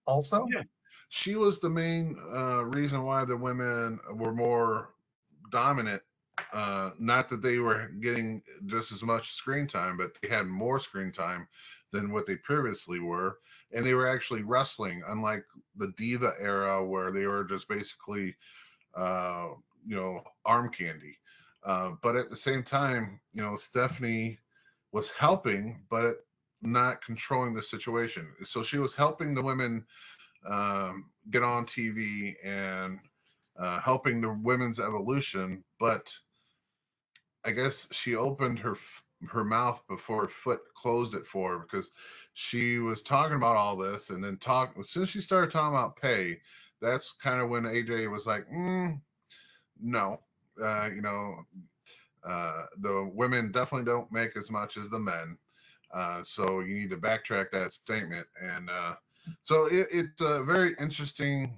also? Yeah. She was the main reason why the women were more dominant. Not that they were getting just as much screen time, but they had more screen time than what they previously were. And they were actually wrestling, unlike the Diva era where they were just basically, arm candy. But at the same time, Stephanie was helping, but not controlling the situation. So she was helping the women get on TV and helping the women's evolution, but I guess she opened her her mouth before her foot closed it for her, because she was talking about all this, and then as soon as she started talking about pay, that's kind of when AJ was like, no, you know, the women definitely don't make as much as the men. So you need to backtrack that statement. And so it's a very interesting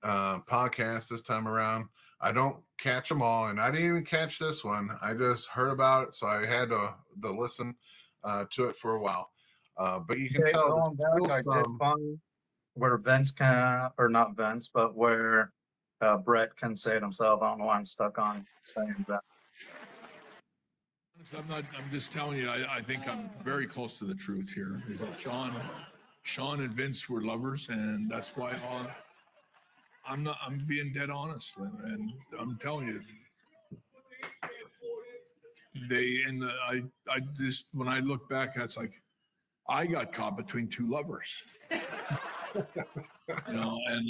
podcast this time around. I don't catch them all, and I didn't even catch this one. I just heard about it, so I had to listen to it for a while. But you can Okay, tell there's going back, still I did some. find where Vince can, or not Vince, but where Bret can say it himself. I don't know why I'm stuck on saying that. I'm not. I'm just telling you. I think I'm very close to the truth here. Shawn and Vince were lovers, and that's why I'm not. I'm being dead honest, and I'm telling you, I just when I look back, it's like I got caught between two lovers, and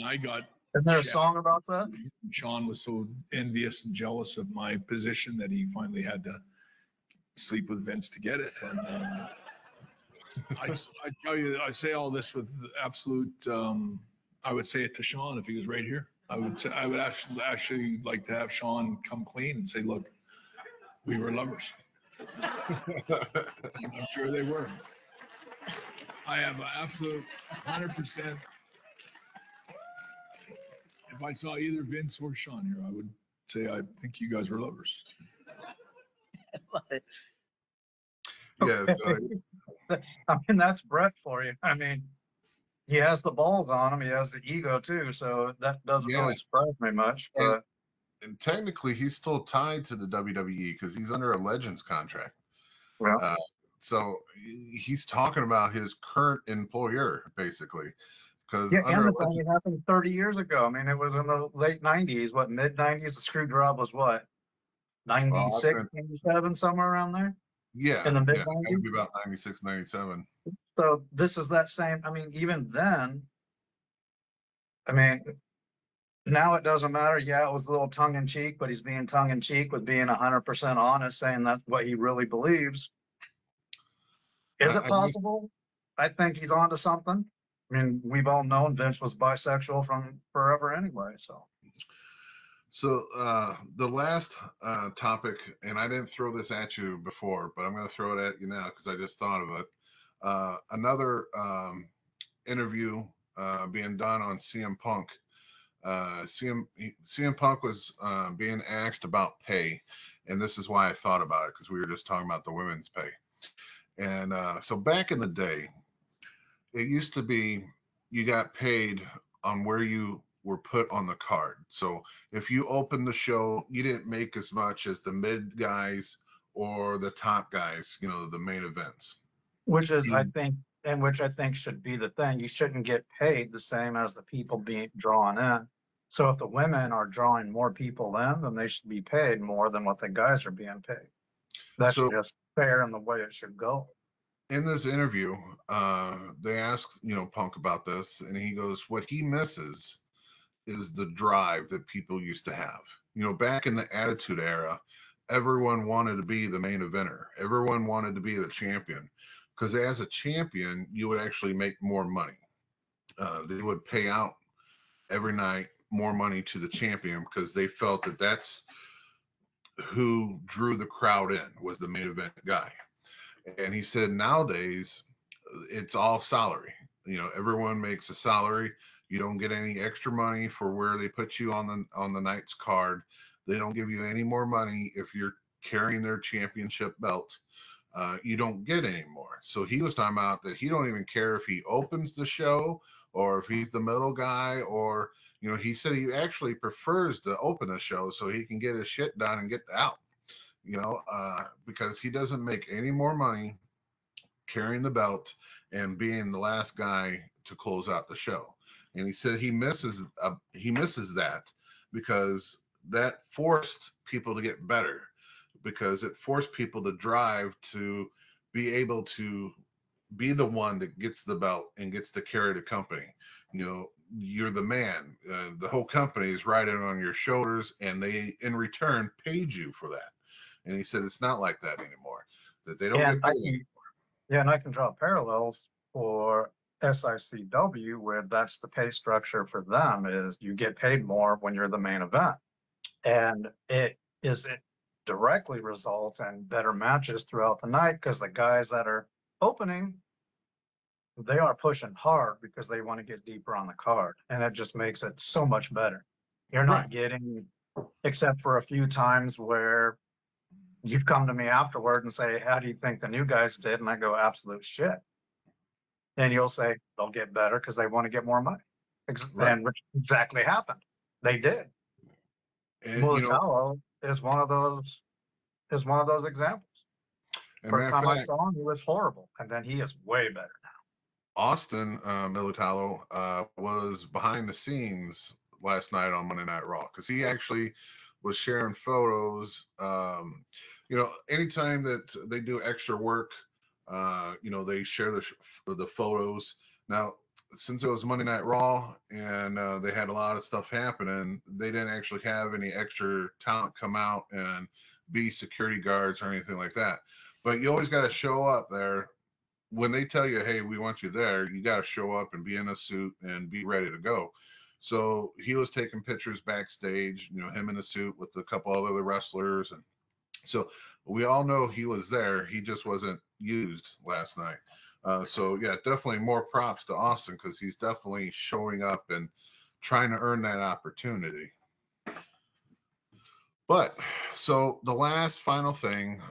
I got. Isn't there a Shaq. song about that? Shawn was so envious and jealous of my position that he finally had to sleep with Vince to get it. And I tell you, I say all this with absolute. I would say it to Shawn if he was right here. I would actually like to have Shawn come clean and say, "Look, we were lovers." I'm sure they were. I have an absolute 100%. If I saw either Vince or Shawn here, I would say I think you guys were lovers. Yeah, so I mean, that's Bret for you. I mean, he has the balls on him. He has the ego too, so that doesn't Yeah. really surprise me much. But and technically he's still tied to the WWE because he's under a Legends contract. well, So he's talking about his current employer basically, because yeah, under and a the thing, it happened 30 years ago. I mean, it was in the late 90s, what, mid 90s? The screw job was what, 96, 97, somewhere around there? yeah, In the mid yeah, it had 90s? to be about 96, 97. So this is that same, I mean, even then, I mean, now it doesn't matter. Yeah, it was a little tongue in cheek, but he's being tongue in cheek with being 100% honest, saying that's what he really believes. Is it possible? I think he's onto something. I mean, we've all known Vince was bisexual from forever anyway. So the last topic, and I didn't throw this at you before, but I'm going to throw it at you now because I just thought of it. Another interview being done on CM Punk. CM Punk was being asked about pay, and this is why I thought about it, because we were just talking about the women's pay. And so back in the day, it used to be you got paid on where you were put on the card. So if you opened the show, you didn't make as much as the mid guys or the top guys, the main events. Which is, I think, and which I think should be the thing. You shouldn't get paid the same as the people being drawn in. So if the women are drawing more people in, then they should be paid more than what the guys are being paid. That's just fair in the way it should go. In this interview, they asked, Punk about this, and he goes, what he misses is the drive that people used to have. Back in the Attitude Era, everyone wanted to be the main eventer. Everyone wanted to be the champion, because as a champion, you would actually make more money. They would pay out every night more money to the champion because they felt that that's who drew the crowd in, was the main event guy. And he said nowadays it's all salary. Everyone makes a salary. You don't get any extra money for where they put you on the night's card. They don't give you any more money if you're carrying their championship belt. You don't get any more. So he was talking about that he don't even care if he opens the show or if he's the middle guy, or he said he actually prefers to open the show so he can get his shit done and get out. Because he doesn't make any more money carrying the belt and being the last guy to close out the show. And he said he misses that because that forced people to get better, because it forced people to drive to be able to be the one that gets the belt and gets to carry the company. You're the man. The whole company is riding on your shoulders, and they in return paid you for that. And he said it's not like that anymore. that they don't And get paid. and I can draw parallels for SICW, where that's the pay structure for them is you get paid more when you're the main event. And it directly results in better matches throughout the night because the guys that are opening, they are pushing hard because they want to get deeper on the card. And it just makes it so much better. You're not Right. getting, except for a few times where you've come to me afterward and say, how do you think the new guys did? And I go, absolute shit. And you'll say they'll get better because they want to get more money. Right. And which exactly happened. They did. And you know, Mulatalo is one of those examples. and First matter of time I fact, saw him, he was horrible. And then he is way better now. Austin Militalo was behind the scenes last night on Monday Night Raw because he actually was sharing photos. You know, anytime that they do extra work, you know, they share the photos. Now, since it was Monday Night Raw and they had a lot of stuff happening, they didn't actually have any extra talent come out and be security guards or anything like that. But you always got to show up there. When they tell you, hey, we want you there, you got to show up and be in a suit and be ready to go. So he was taking pictures backstage, you know, him in a suit with a couple other wrestlers. And so we all know he was there. He just wasn't used last night. So yeah, definitely more props to Austin because he's definitely showing up and trying to earn that opportunity. But so the last final thing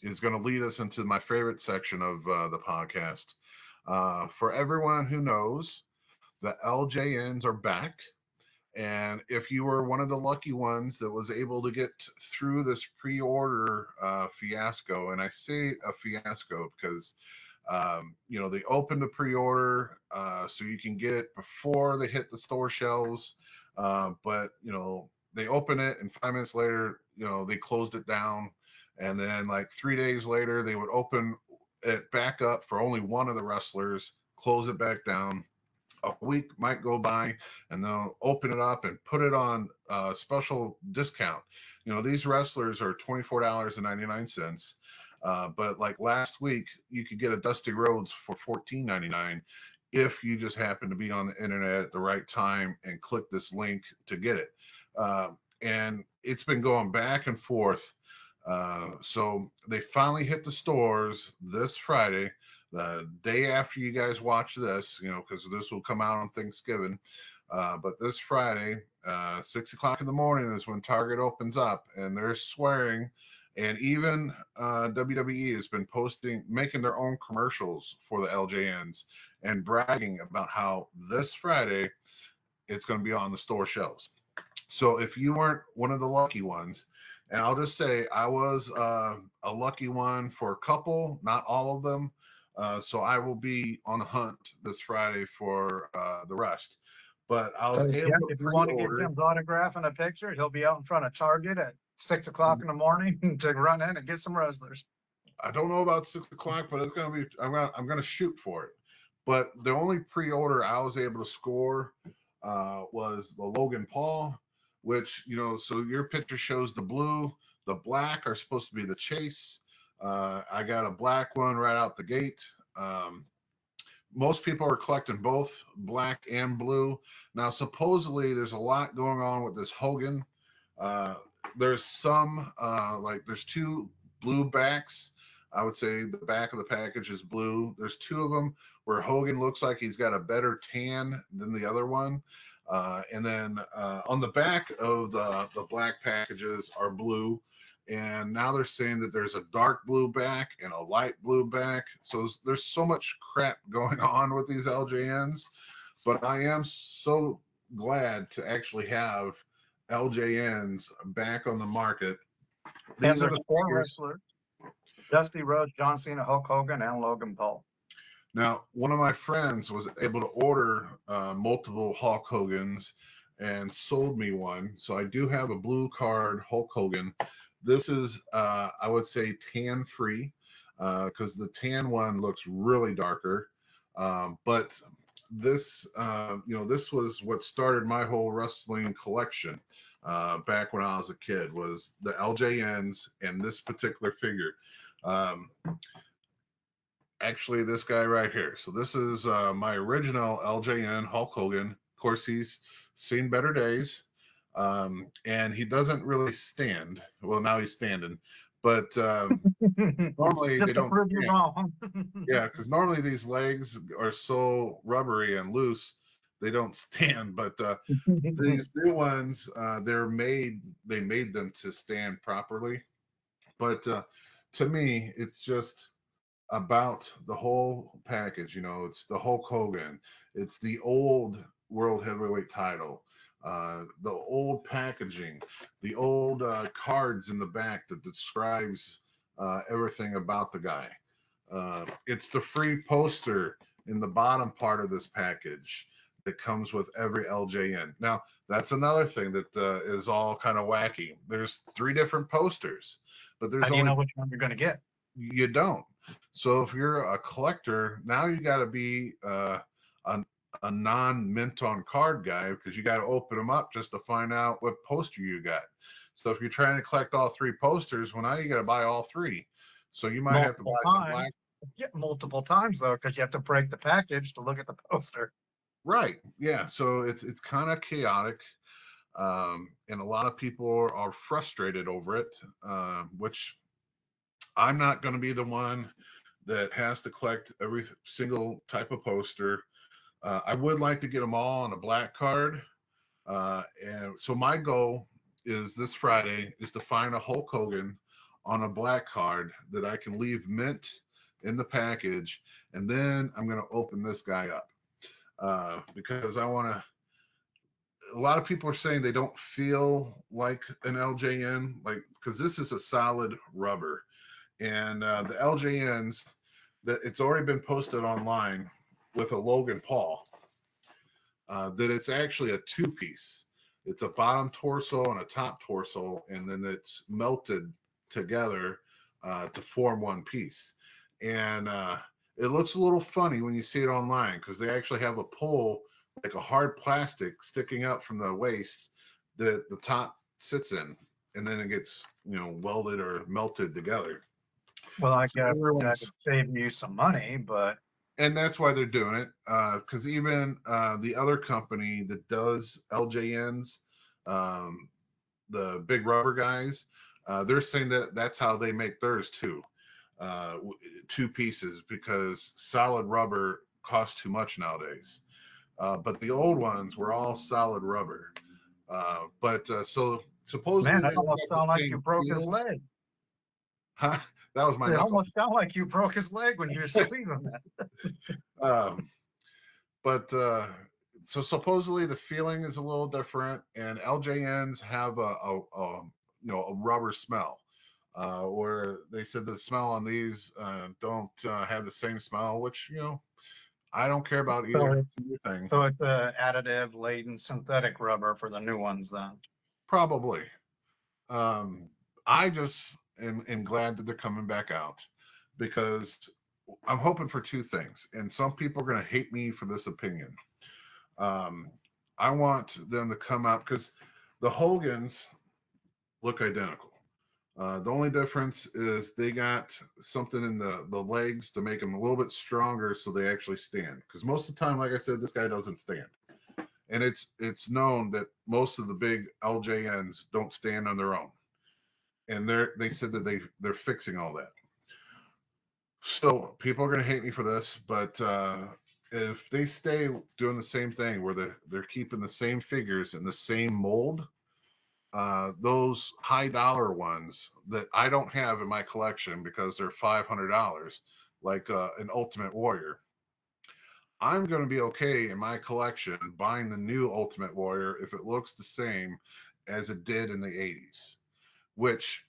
is going to lead us into my favorite section of the podcast. For everyone who knows, the LJNs are back. And if you were one of the lucky ones that was able to get through this pre-order fiasco, and I say a fiasco because you know, they opened the pre-order so you can get it before they hit the store shelves, but you know, they open it and 5 minutes later, you know, they closed it down, and then like 3 days later they would open it back up for only one of the wrestlers, close it back down. A week might go by and they'll open it up and put it on a special discount. You know, these wrestlers are $24.99. But like last week, you could get a Dusty Rhodes for $14.99 if you just happen to be on the internet at the right time and click this link to get it. And it's been going back and forth. So they finally hit the stores this Friday, the day after you guys watch this, you know, because this will come out on Thanksgiving. But this Friday, 6 o'clock in the morning is when Target opens up, and they're swearing. And even WWE has been making their own commercials for the LJNs and bragging about how this Friday it's going to be on the store shelves. So if you weren't one of the lucky ones, and I'll just say I was a lucky one for a couple, not all of them. So I will be on a hunt this Friday for the rest. But I was able to if you want to get pre-order. Jim's autograph and a picture, he'll be out in front of Target at 6 o'clock in the morning to run in and get some wrestlers. I don't know about 6 o'clock, but it's gonna be. I'm gonna shoot for it. But the only pre-order I was able to score was the Logan Paul, which, you know, so your picture shows the blue, the black are supposed to be the chase. I got a black one right out the gate. Most people are collecting both black and blue. Now, supposedly there's a lot going on with this Hogan. There's some, like there's two blue backs. I would say the back of the package is blue. There's two of them where Hogan looks like he's got a better tan than the other one. And then on the back of the black packages are blue. And now they're saying that there's a dark blue back and a light blue back. So there's so much crap going on with these LJNs. But I am so glad to actually have LJNs back on the market. These are the four figures. wrestlers: Dusty Rhodes, John Cena, Hulk Hogan, and Logan Paul. Now, one of my friends was able to order multiple Hulk Hogans and sold me one. So I do have a blue card Hulk Hogan. This is, I would say, tan free because the tan one looks really darker. But this, you know, this was what started my whole wrestling collection back when I was a kid, was the LJNs and this particular figure. Actually, this guy right here. So this is my original LJN Hulk Hogan. Of course, he's seen better days, and he doesn't really stand. Well, now he's standing, but normally Just they to don't prove you stand. wrong. Yeah, because normally these legs are so rubbery and loose, they don't stand. But these new ones, they made them to stand properly. But to me, it's just about the whole package. You know, it's the Hulk Hogan, it's the old World Heavyweight title, the old packaging, the old cards in the back that describes everything about the guy. It's the free poster in the bottom part of this package that comes with every LJN. Now, that's another thing that is all kind of wacky. There's 3 different posters, but there's How do you only know which one you're going to get? you don't. So if you're a collector, now you got to be a non-mint on card guy because you got to open them up just to find out what poster you got. So if you're trying to collect all 3 posters, well, now you got to buy all 3. So you might have to buy Multiple some times. black. Yeah, multiple times though, because you have to break the package to look at the poster. Right. Yeah. So it's kind of chaotic. And a lot of people are frustrated over it, which I'm not going to be the one that has to collect every single type of poster. I would like to get them all on a black card. And so my goal is this Friday is to find a Hulk Hogan on a black card that I can leave mint in the package. And then I'm going to open this guy up because I want to. A lot of people are saying they don't feel like an LJN, like because this is a solid rubber. And the LJNs, that it's already been posted online with a Logan Paul, that it's actually a 2-piece. It's a bottom torso and a top torso, and then it's melted together to form one piece. And it looks a little funny when you see it online because they actually have a pole, like a hard plastic sticking up from the waist that the top sits in, and then it gets, welded or melted together. Well, I So guess that everyone's, could save you some money, but and that's why they're doing it. Because even the other company that does LJNs, um, the big rubber guys, they're saying that that's how they make theirs too. 2 pieces because solid rubber costs too much nowadays. But the old ones were all solid rubber. But so supposedly man, that they all almost got the sounded like same you broke his feel. leg. Huh? That was my It knuckle. almost sounded like you broke his leg when you were squeezing that. Um, but so supposedly the feeling is a little different, and LJNs have a rubber smell. Where they said the smell on these don't have the same smell, which I don't care about So either it's thing. so it's a additive laden synthetic rubber for the new ones then. Probably. I just am glad that they're coming back out because I'm hoping for 2 things, and some people are going to hate me for this opinion. I want them to come out because the Hogans look identical. The only difference is they got something in the legs to make them a little bit stronger so they actually stand. Because most of the time, like I said, this guy doesn't stand. And it's known that most of the big LJNs don't stand on their own. And they said that they're fixing all that. So people are going to hate me for this, but if they stay doing the same thing where they're keeping the same figures in the same mold, those high dollar ones that I don't have in my collection because they're $500, like an Ultimate Warrior, I'm going to be okay in my collection buying the new Ultimate Warrior if it looks the same as it did in the 80s, which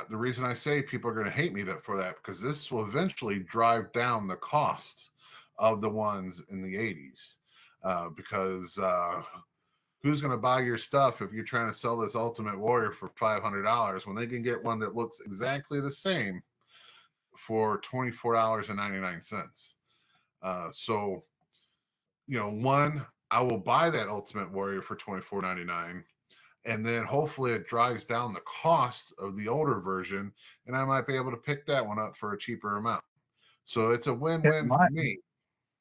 the reason I say people are going to hate me for that, because this will eventually drive down the cost of the ones in the 80s. Because who's going to buy your stuff if you're trying to sell this Ultimate Warrior for $500 when they can get one that looks exactly the same for $24.99? So, one, I will buy that Ultimate Warrior for $24.99. and then hopefully it drives down the cost of the older version, and I might be able to pick that one up for a cheaper amount. So it's a It win-win for might, me.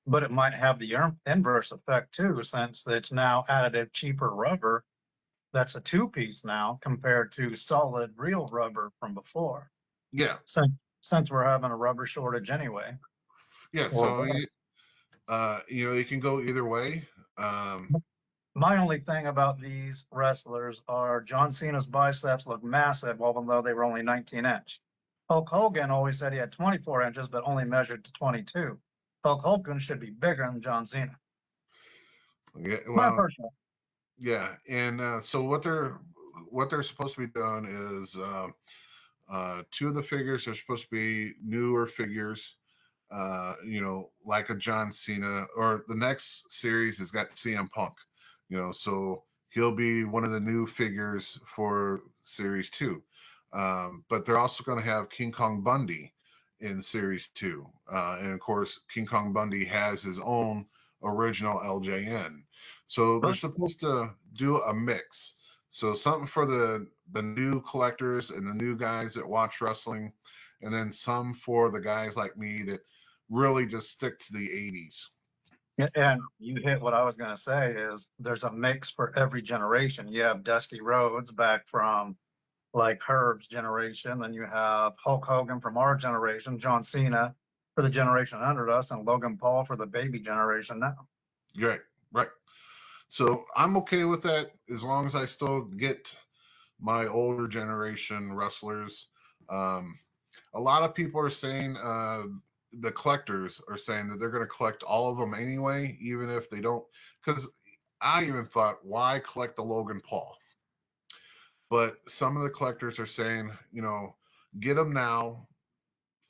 but it might have the inverse effect too, since it's now additive cheaper rubber. That's a two-piece now compared to solid real rubber from before. Yeah, Since we're having a rubber shortage anyway. yeah. Or So I mean, you know, you can go either way. my only thing about these wrestlers are John Cena's biceps look massive, even though they were only 19-inch. Hulk Hogan always said he had 24 inches, but only measured to 22. Hulk Hogan should be bigger than John Cena. Yeah, My well, personal. yeah, and so what they're supposed to be doing is two of the figures are supposed to be newer figures. You know, like a John Cena, or the next series has got CM Punk. You know, so he'll be one of the new figures for series 2. But they're also going to have King Kong Bundy in series 2, and of course King Kong Bundy has his own original LJN. So they're supposed to do a mix. So something for the new collectors and the new guys that watch wrestling, and then some for the guys like me that really just stick to the 80s. And you hit what I was going to say is there's a mix for every generation. You have Dusty Rhodes back from like Herb's generation. Then you have Hulk Hogan from our generation, John Cena for the generation under us, and Logan Paul for the baby generation now. Right, right. So I'm okay with that as long as I still get my older generation wrestlers. A lot of people are saying, the collectors are saying that they're going to collect all of them anyway, even if they don't. Because I even thought, why collect a Logan Paul? But some of the collectors are saying, you know, get them now.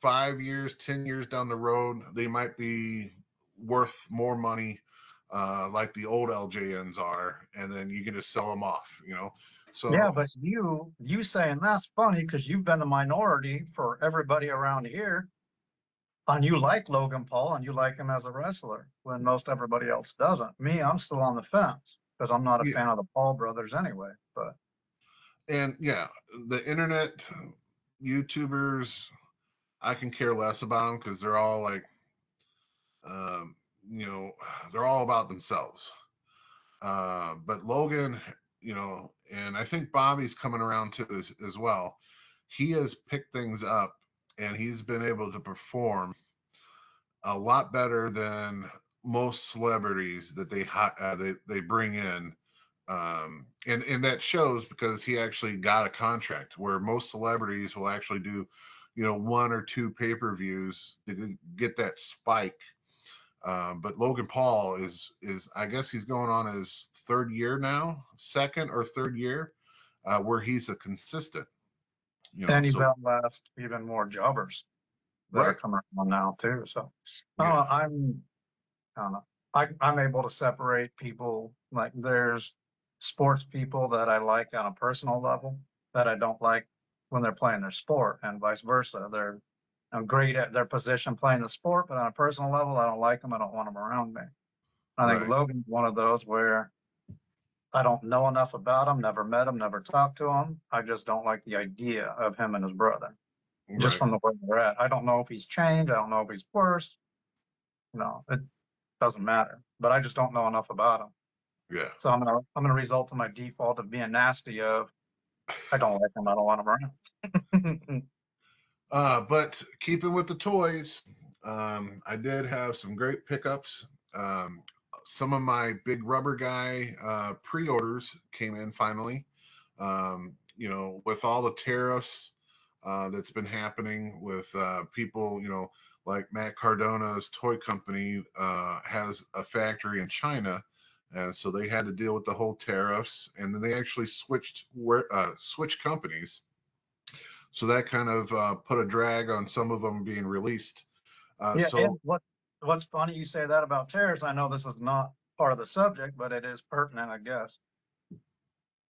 5 years, 10 years down the road, they might be worth more money, like the old LJNs are, and then you can just sell them off, you know. So Yeah, but you saying that's funny because you've been the minority for everybody around here. And you like Logan Paul and you like him as a wrestler when most everybody else doesn't. Me, I'm still on the fence because I'm not a yeah, fan of the Paul brothers anyway. But and yeah, the internet YouTubers, I can care less about them because they're all like, um, you know, they're all about themselves. But Logan, you know, and I think Bobby's coming around too as well. He has picked things up and he's been able to perform a lot better than most celebrities that they bring in. And that shows because he actually got a contract where most celebrities will actually do, you know, 1 or 2 pay-per-views to get that spike. But Logan Paul is I guess he's going on his 3rd year now, 2nd or 3rd year, where he's a consistent. You know, and he's so outlast even more jobbers that are right, coming on now too. So yeah, I don't know. I'm able to separate people. Like there's sports people that I like on a personal level that I don't like when they're playing their sport, and vice versa. They're great at their position playing the sport, but on a personal level, I don't like them. I don't want them around me. I think right, Logan's one of those where I don't know enough about him, never met him, never talked to him. I just don't like the idea of him and his brother, just right, from the way they're at. I don't know if he's changed. I don't know if he's worse. No, it doesn't matter. But I just don't know enough about him. yeah. So I'm gonna result to my default of being nasty of I don't like him. I don't want him around. But keeping with the toys, I did have some great pickups. Some of my big rubber guy pre-orders came in finally. You know, with all the tariffs that's been happening with people, you know, like Matt Cardona's toy company has a factory in China, and so they had to deal with the whole tariffs, and then they actually switched companies. So that kind of put a drag on some of them being released. Yeah, and So what's funny you say that about tariffs. I know this is not part of the subject, but it is pertinent, I guess.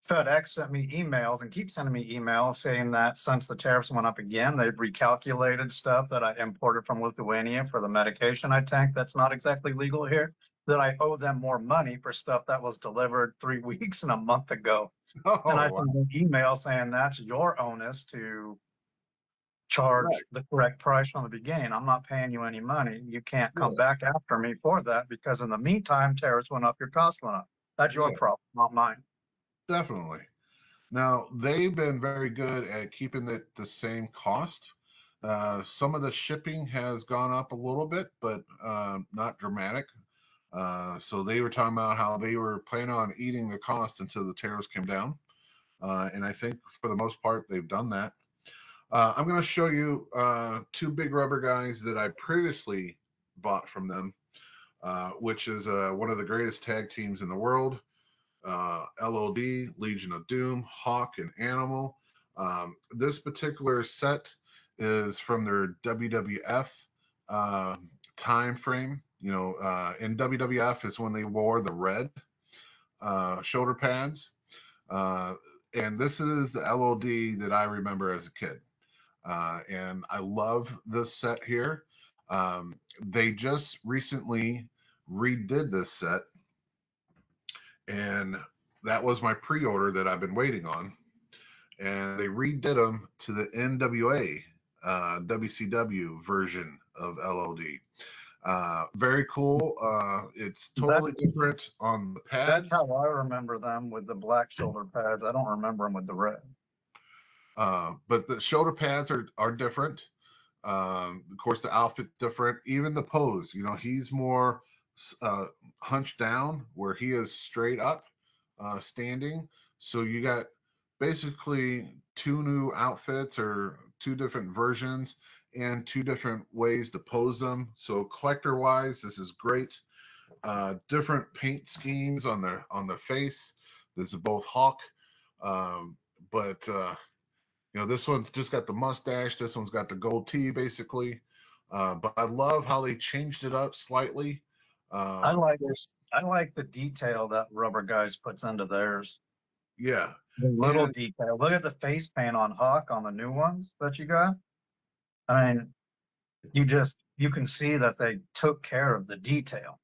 FedEx sent me emails and keeps sending me emails saying that since the tariffs went up again, they've recalculated stuff that I imported from Lithuania for the medication I take that's not exactly legal here, that I owe them more money for stuff that was delivered 3 weeks and a month ago. And I wow. sent an email saying that's your onus to charge Right. the correct price from the beginning. I'm not paying you any money. You can't come Yeah. back after me for that because in the meantime, tariffs went up, your cost went up. That's your Yeah. problem, not mine. Definitely. Now, they've been very good at keeping it the same cost. Some of the shipping has gone up a little bit, but not dramatic. So they were talking about how they were planning on eating the cost until the tariffs came down. And I think for the most part, they've done that. I'm going to show you two big rubber guys that I previously bought from them, which is one of the greatest tag teams in the world. LOD, Legion of Doom, Hawk, and Animal. This particular set is from their WWF time frame. You know, in WWF is when they wore the red shoulder pads. And this is the LOD that I remember as a kid. And I love this set here. They just recently redid this set, and that was my pre-order that I've been waiting on. And they redid them to the NWA WCW version of LOD. Very cool. It's totally different on the pads. That's how I remember them, with the black shoulder pads. I don't remember them with the red. But the shoulder pads are different. Of course, the outfit's different. Even the pose, you know, he's more hunched down, where he is straight up, standing. So you got basically two new outfits, or two different versions, and two different ways to pose them. So collector wise, this is great. Different paint schemes on the face. This is both Hawk, but you know, this one's just got the mustache. This one's got the gold tee, basically. But I love how they changed it up slightly. I like the detail that Rubber Guys puts into theirs. Yeah. The little And- detail. Look at the face paint on Hawk on the new ones that you got. I mean, you can see that they took care of the detail.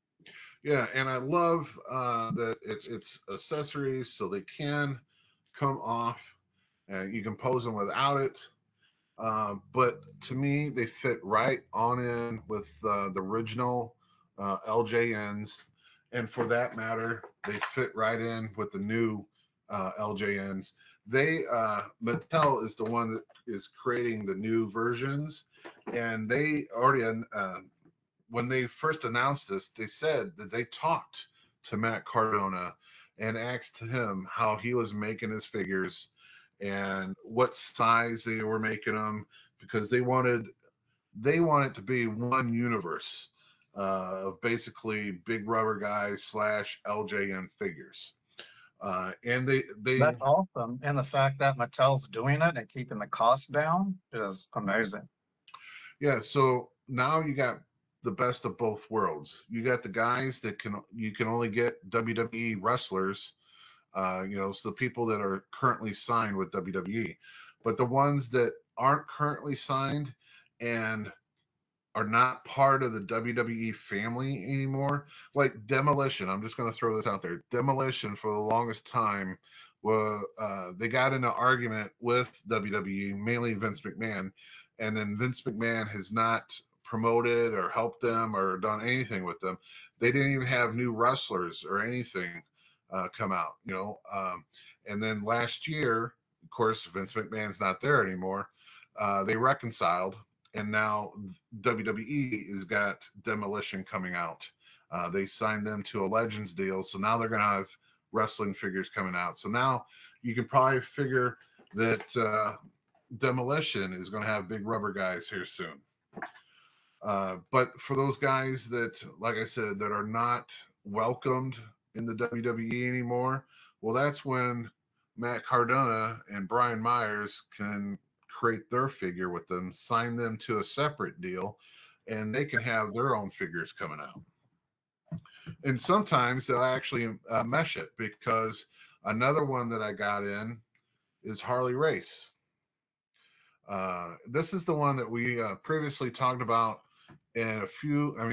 Yeah, and I love that it's accessories, so they can come off, and you can pose them without it. But to me, they fit right on in with the original LJNs, and for that matter, they fit right in with the new LJNs. Mattel is the one that is creating the new versions, and they already when they first announced this, they said that they talked to Matt Cardona and asked him how he was making his figures and what size they were making them, because they want it to be one universe of basically Big Rubber Guys / LJN figures. And they That's awesome. And the fact that Mattel's doing it and keeping the cost down is amazing. Yeah, so now you got the best of both worlds. You got the guys that you can only get WWE wrestlers, you know, so the people that are currently signed with WWE, but the ones that aren't currently signed and are not part of the WWE family anymore, like Demolition. I'm just going to throw this out there. Demolition, for the longest time, they got in an argument with WWE, mainly Vince McMahon, and then Vince McMahon has not promoted or helped them or done anything with them. They didn't even have new wrestlers or anything come out, you know. And then last year, of course, Vince McMahon's not there anymore. They reconciled, and now WWE has got Demolition coming out. They signed them to a Legends deal, so now they're going to have wrestling figures coming out. So now you can probably figure that Demolition is going to have Big Rubber Guys here soon. But for those guys that, like I said, that are not welcomed in the WWE anymore, well, that's when Matt Cardona and Brian Myers can create their figure with them, sign them to a separate deal, and they can have their own figures coming out. And sometimes they'll actually mesh it, because another one that I got in is Harley Race. This is the one that we previously talked about in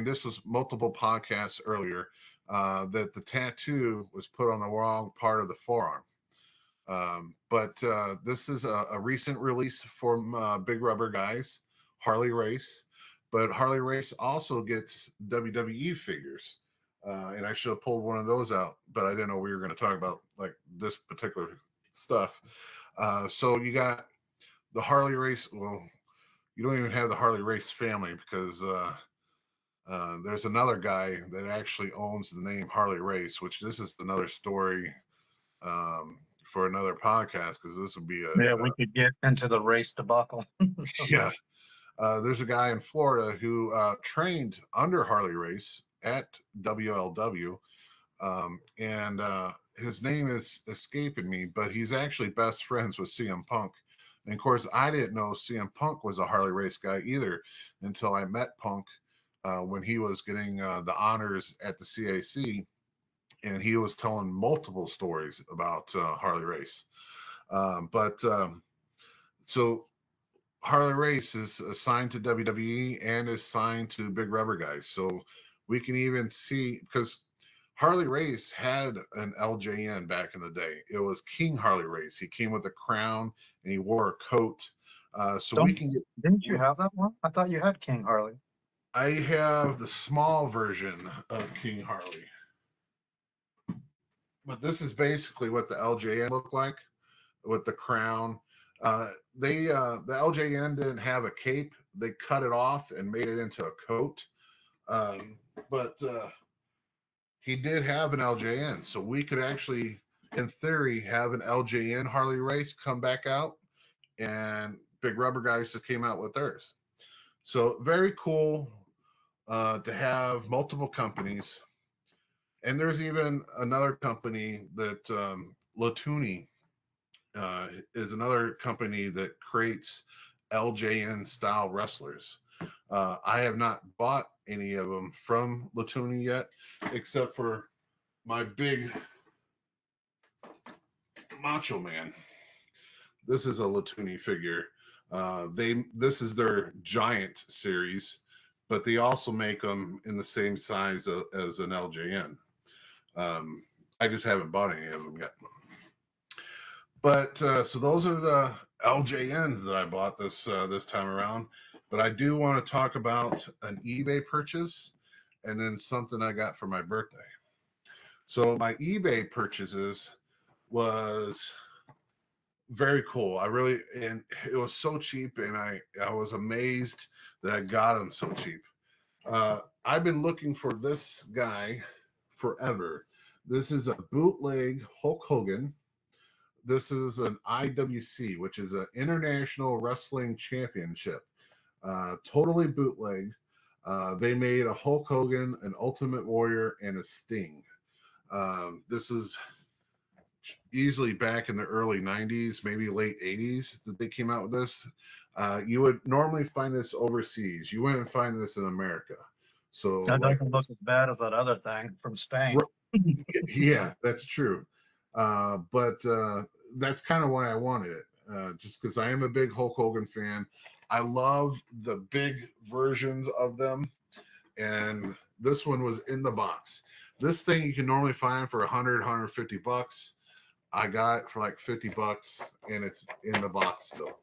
this was multiple podcasts earlier, that the tattoo was put on the wrong part of the forearm. But this is a recent release from Big Rubber Guys, Harley Race. But Harley Race also gets WWE figures. And I should have pulled one of those out, but I didn't know we were going to talk about like this particular stuff. So you got the Harley Race. Well, you don't even have the Harley Race family because there's another guy that actually owns the name Harley Race, which this is another story for another podcast because this would be We could get into the race debacle. yeah. There's a guy in Florida who trained under Harley Race at WLW, and his name is escaping me, but he's actually best friends with CM Punk. And of course, I didn't know CM Punk was a Harley Race guy either until I met Punk when he was getting the honors at the CAC, and he was telling multiple stories about Harley Race. So Harley Race is signed to WWE and is signed to Big Rubber Guys. So we can even see, because Harley Race had an LJN back in the day. It was King Harley Race. He came with a crown and he wore a coat. We can get. Didn't you have that one? I thought you had King Harley. I have the small version of King Harley. But this is basically what the LJN looked like with the crown. The LJN didn't have a cape. They cut it off and made it into a coat. But he did have an LJN, so we could actually, in theory, have an LJN Harley Race come back out, and Big Rubber Guys just came out with theirs. So very cool to have multiple companies. And there's even another company that Latuni is another company that creates LJN style wrestlers. I have not bought any of them from Latuni yet, except for my big Macho Man. This is a Latuni figure. This is their giant series, but they also make them in the same size as an LJN. I just haven't bought any of them yet. But so those are the LJNs that I bought this time around. But I do want to talk about an eBay purchase and then something I got for my birthday. So my eBay purchases was very cool. And it was so cheap, and I was amazed that I got them so cheap. I've been looking for this guy forever. This is a bootleg Hulk Hogan. This is an IWC, which is an International Wrestling Championship. Totally bootleg. They made a Hulk Hogan, an Ultimate Warrior, and a Sting. This is easily back in the early 90s, maybe late 80s that they came out with this. You would normally find this overseas. You wouldn't find this in America. So That doesn't look as bad as that other thing from Spain. Yeah, that's true. But that's kind of why I wanted it, just because I am a big Hulk Hogan fan. I love the big versions of them, and this one was in the box. This thing you can normally find for 100, 150 bucks. I got it for like 50 bucks, and it's in the box still.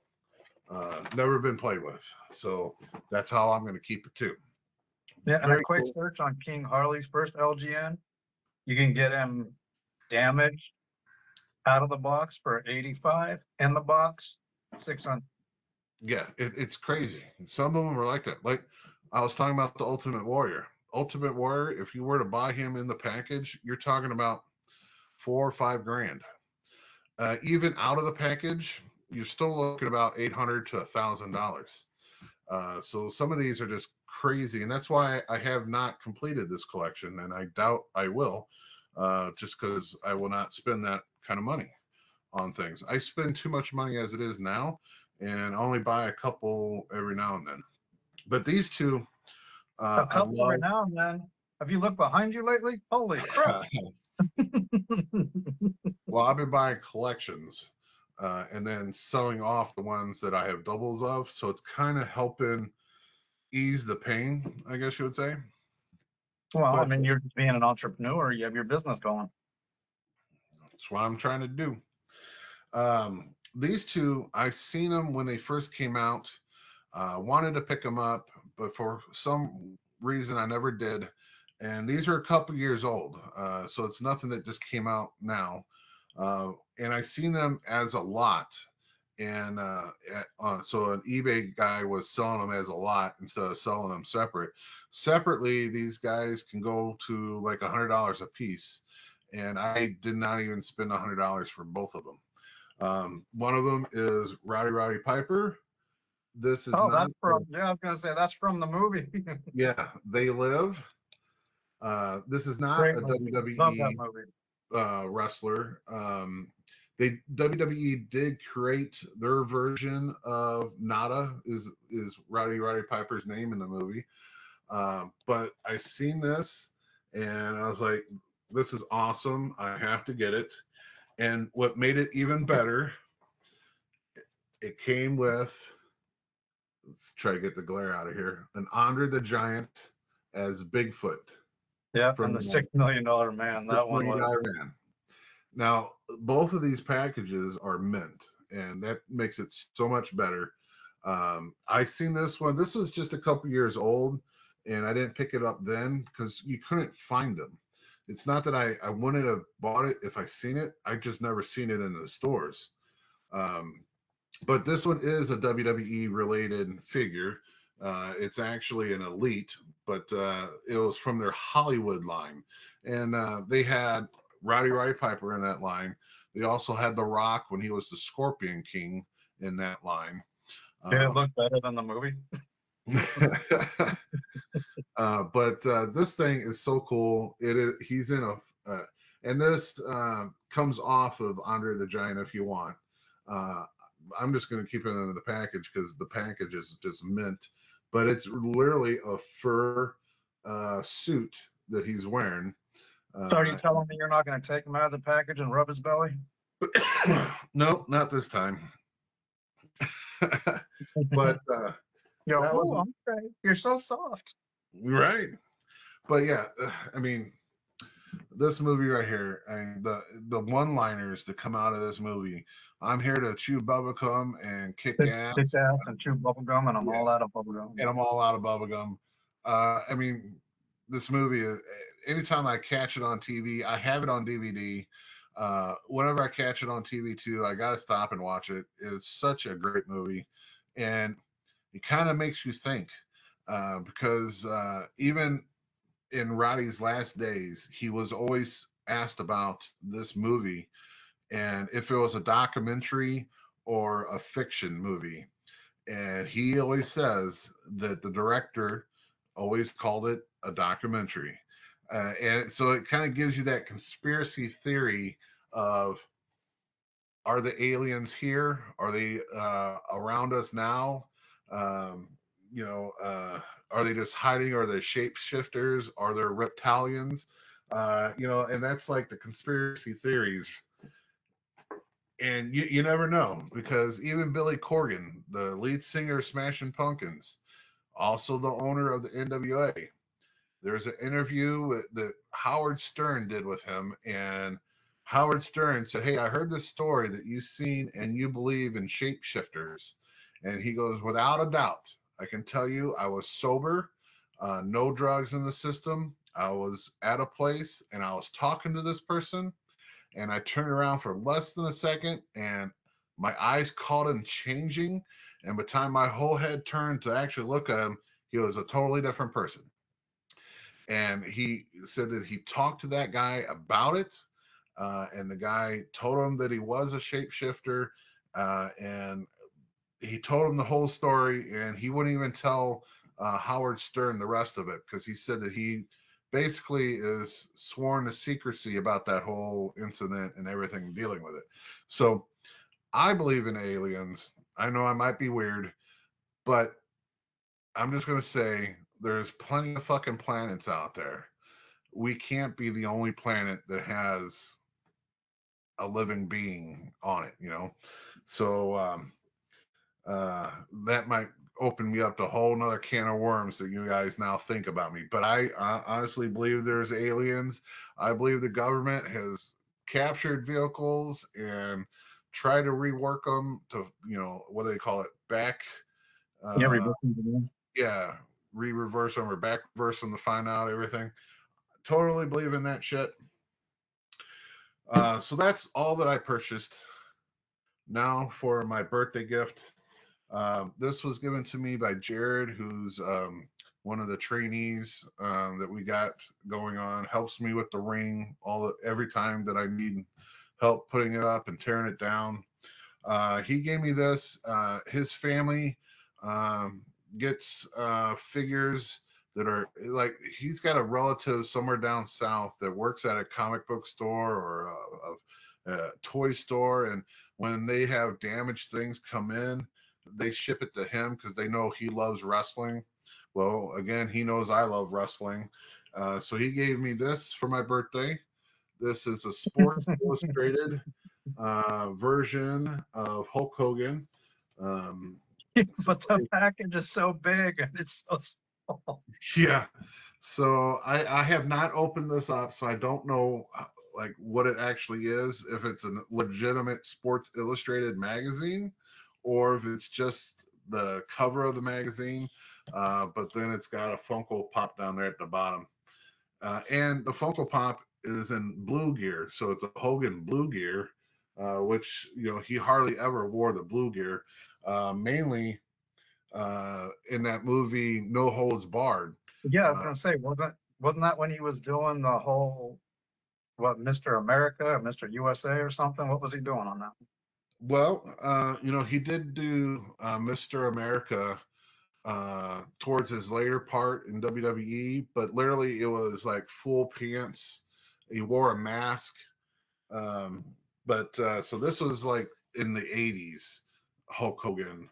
Never been played with, so that's how I'm going to keep it too. Yeah, and Very a quick cool. search on King Harley's first LGN. You can get him damaged out of the box for 85, in the box 600. Yeah, it's crazy. Some of them are like that. Like I was talking about the Ultimate Warrior. Ultimate Warrior, if you were to buy him in the package, you're talking about $4 or $5 grand. Even out of the package, you're still looking about $800 to $1,000. So some of these are just crazy, and that's why I have not completed this collection, and I doubt I will, just because I will not spend that kind of money on things. I spend too much money as it is now, and only buy a couple every now and then. But these two, A couple every now and then. Have you looked behind you lately? Holy crap. Well, I've been buying collections and then selling off the ones that I have doubles of. So it's kind of helping ease the pain, I guess you would say. Well, I But mean, you're just being an entrepreneur. You have your business going. that's what I'm trying to do. These two, I seen them when they first came out. Wanted to pick them up, but for some reason I never did. And these are a couple years old, so it's nothing that just came out now. And I seen them as a lot, and so an eBay guy was selling them as a lot instead of selling them separately. These guys can go to like $100 a piece, and I did not even spend $100 for both of them. One of them is Roddy Piper. This is Oh, not that's from, yeah, I was going to say that's from the movie. yeah, They Live. This is not Great a movie. Love that WWE movie. wrestler. They WWE did create their version of Nada is Roddy Piper's name in the movie. But I seen this and I was like, this is awesome. I have to get it. And what made it even better, it came with, let's try to get the glare out of here, an Andre the Giant as Bigfoot. Yeah, From and the the $6 million man. That $6 one million was. man. Now, both of these packages are mint, and that makes it so much better. I seen this one. This was just a couple years old, and I didn't pick it up then because you couldn't find them. It's not that I wouldn't have bought it if I seen it. I just never seen it in the stores. But this one is a WWE related figure. It's actually an Elite, but it was from their Hollywood line. And they had Roddy Piper in that line. They also had The Rock when he was the Scorpion King in that line. Did it look better than the movie? But this thing is so cool. He's in and this comes off of Andre the Giant if you want. I'm just going to keep it in the package because the package is just mint. But it's literally a fur suit that he's wearing. So are you telling me you're not going to take him out of the package and rub his belly? No, not this time. But okay. You're so soft. Right. But yeah, I mean, this movie right here, and the one-liners that come out of this movie. I'm here to chew bubblegum and kick ass. Kick ass and chew bubblegum, and I'm all out of bubblegum. And I'm all out of bubblegum. I mean, this movie, anytime I catch it on TV, I have it on DVD. Whenever I catch it on TV too, I got to stop and watch it. It's such a great movie. And it kind of makes you think because even in Roddy's last days, he was always asked about this movie and if it was a documentary or a fiction movie. And he always says that the director always called it a documentary. And so it kind of gives you that conspiracy theory of, are the aliens here? Are they around us now? Are they just hiding? Are they shapeshifters? Are there reptilians? And that's like the conspiracy theories. And you never know, because even Billy Corgan, the lead singer of Smashing Pumpkins, also the owner of the NWA, there's an interview that Howard Stern did with him, and Howard Stern said, "Hey, I heard this story that you've seen and you believe in shapeshifters." And he goes, "Without a doubt, I can tell you I was sober, no drugs in the system. I was at a place and I was talking to this person, and I turned around for less than a second and my eyes caught him changing. And by the time my whole head turned to actually look at him, he was a totally different person." And he said that he talked to that guy about it. And the guy told him that he was a shapeshifter. And he told him the whole story, and he wouldn't even tell Howard Stern the rest of it because he said that he basically is sworn to secrecy about that whole incident and everything dealing with it. So I believe in aliens. I know I might be weird, but I'm just going to say there's plenty of fucking planets out there. We can't be the only planet that has a living being on it, So that might open me up to a whole nother can of worms that you guys now think about me. But I honestly believe there's aliens. I believe the government has captured vehicles and try to rework them to, what do they call it? Back. Yeah, Uh, reverse engineering. yeah, reverse them or back reverse them to find out everything. Totally believe in that shit. So that's all that I purchased. Now for my birthday gift. This was given to me by Jared, who's one of the trainees that we got going on. Helps me with the ring every time that I need help putting it up and tearing it down. He gave me this. His family gets figures that are like, he's got a relative somewhere down south that works at a comic book store or a toy store, and when they have damaged things come in, they ship it to him because they know he loves wrestling. Well, again, he knows I love wrestling, so he gave me this for my birthday. This is a Sports Illustrated version of Hulk Hogan. But the package is so big and it's so small. Yeah. So I have not opened this up, so I don't know like what it actually is, if it's a legitimate Sports Illustrated magazine or if it's just the cover of the magazine. But then it's got a Funko Pop down there at the bottom. And the Funko Pop is in blue gear. So it's a Hogan blue gear, which, he hardly ever wore the blue gear, mainly in that movie No Holds Barred. Yeah, I was gonna say, wasn't that when he was doing the whole Mr. America or Mr. USA or something? What was he doing on that? Well, he did do Mr. America towards his later part in WWE, but literally it was like full pants. He wore a mask. So this was like in the 80s, Hulk Hogan.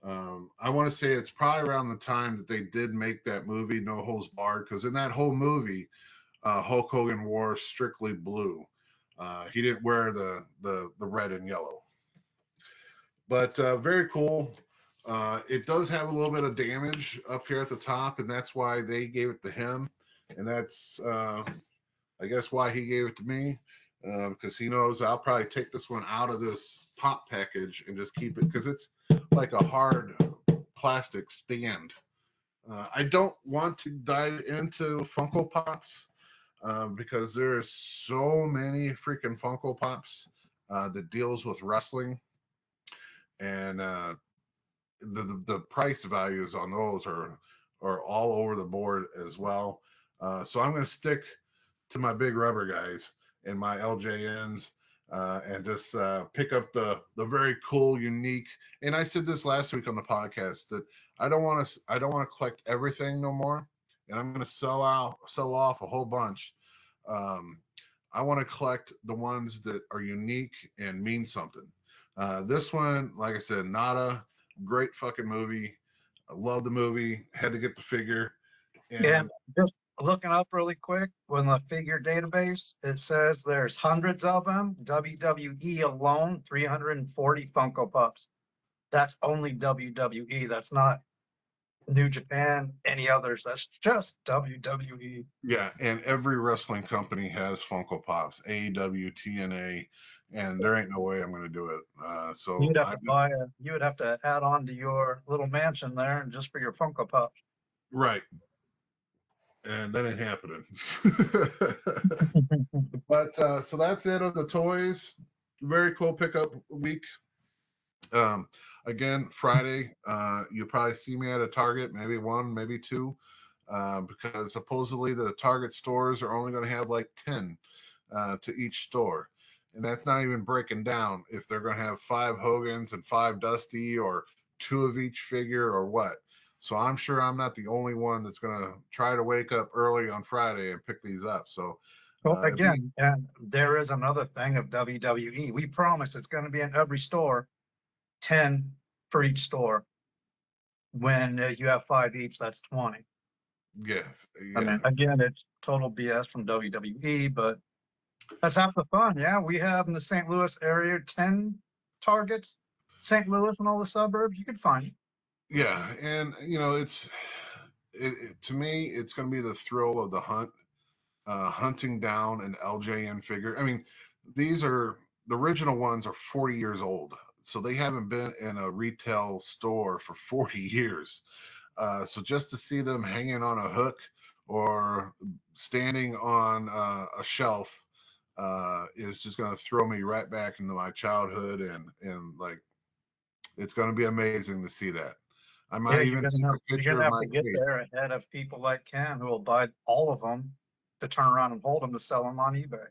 I want to say it's probably around the time that they did make that movie No Holds Barred, because in that whole movie, Hulk Hogan wore strictly blue. He didn't wear the red and yellow. But very cool. It does have a little bit of damage up here at the top, and that's why they gave it to him. And that's, I guess, why he gave it to me, because he knows I'll probably take this one out of this pop package and just keep it, because it's like a hard plastic stand. I don't want to dive into Funko Pops because there's so many freaking Funko Pops that deals with wrestling, and the price values on those are all over the board as well. So I'm going to stick to my big rubber guys and my LJNs, and just pick up the very cool, unique. And I said this last week on the podcast that I don't want to collect everything no more, and I'm going to sell off a whole bunch. I want to collect the ones that are unique and mean something. This one, like I said, Nada, great fucking movie. I love the movie. Had to get the figure. And just looking up really quick, when the figure database, it says there's hundreds of them. WWE alone, 340 Funko Pops. That's only WWE. That's not New Japan, any others. That's just WWE. Yeah, and every wrestling company has Funko Pops, AEW, TNA, and there ain't no way I'm going to do it. So You'd have to you would have to add on to your little mansion there and just for your Funko Pops. Right. And that ain't happening. But so that's it of the toys. Very cool pickup week. Again, Friday, you'll probably see me at a Target, maybe one, maybe two, because supposedly the Target stores are only going to have like 10 to each store. And that's not even breaking down if they're going to have 5 Hogans and 5 Dusty or 2 of each figure or what. So I'm sure I'm not the only one that's going to try to wake up early on Friday and pick these up. So Well, again, and there is another thing of WWE. We promise it's going to be in every store, 10 for each store. When you have 5 each, that's 20. yes, yeah. I mean, again, it's total BS from WWE, but that's half the fun. Yeah, we have in the St. Louis area 10 Targets, St. Louis and all the suburbs. You can find it. Yeah, and to me, it's going to be the thrill of the hunt, hunting down an LJN figure. I mean, these are the original ones are 40 years old, so they haven't been in a retail store for 40 years. So just to see them hanging on a hook or standing on a shelf is just going to throw me right back into my childhood, and like it's going to be amazing to see that. I Yeah, might even take a you're picture gonna of have my to get face. there ahead of people like Ken who will buy all of them to turn around and hold them to sell them on eBay.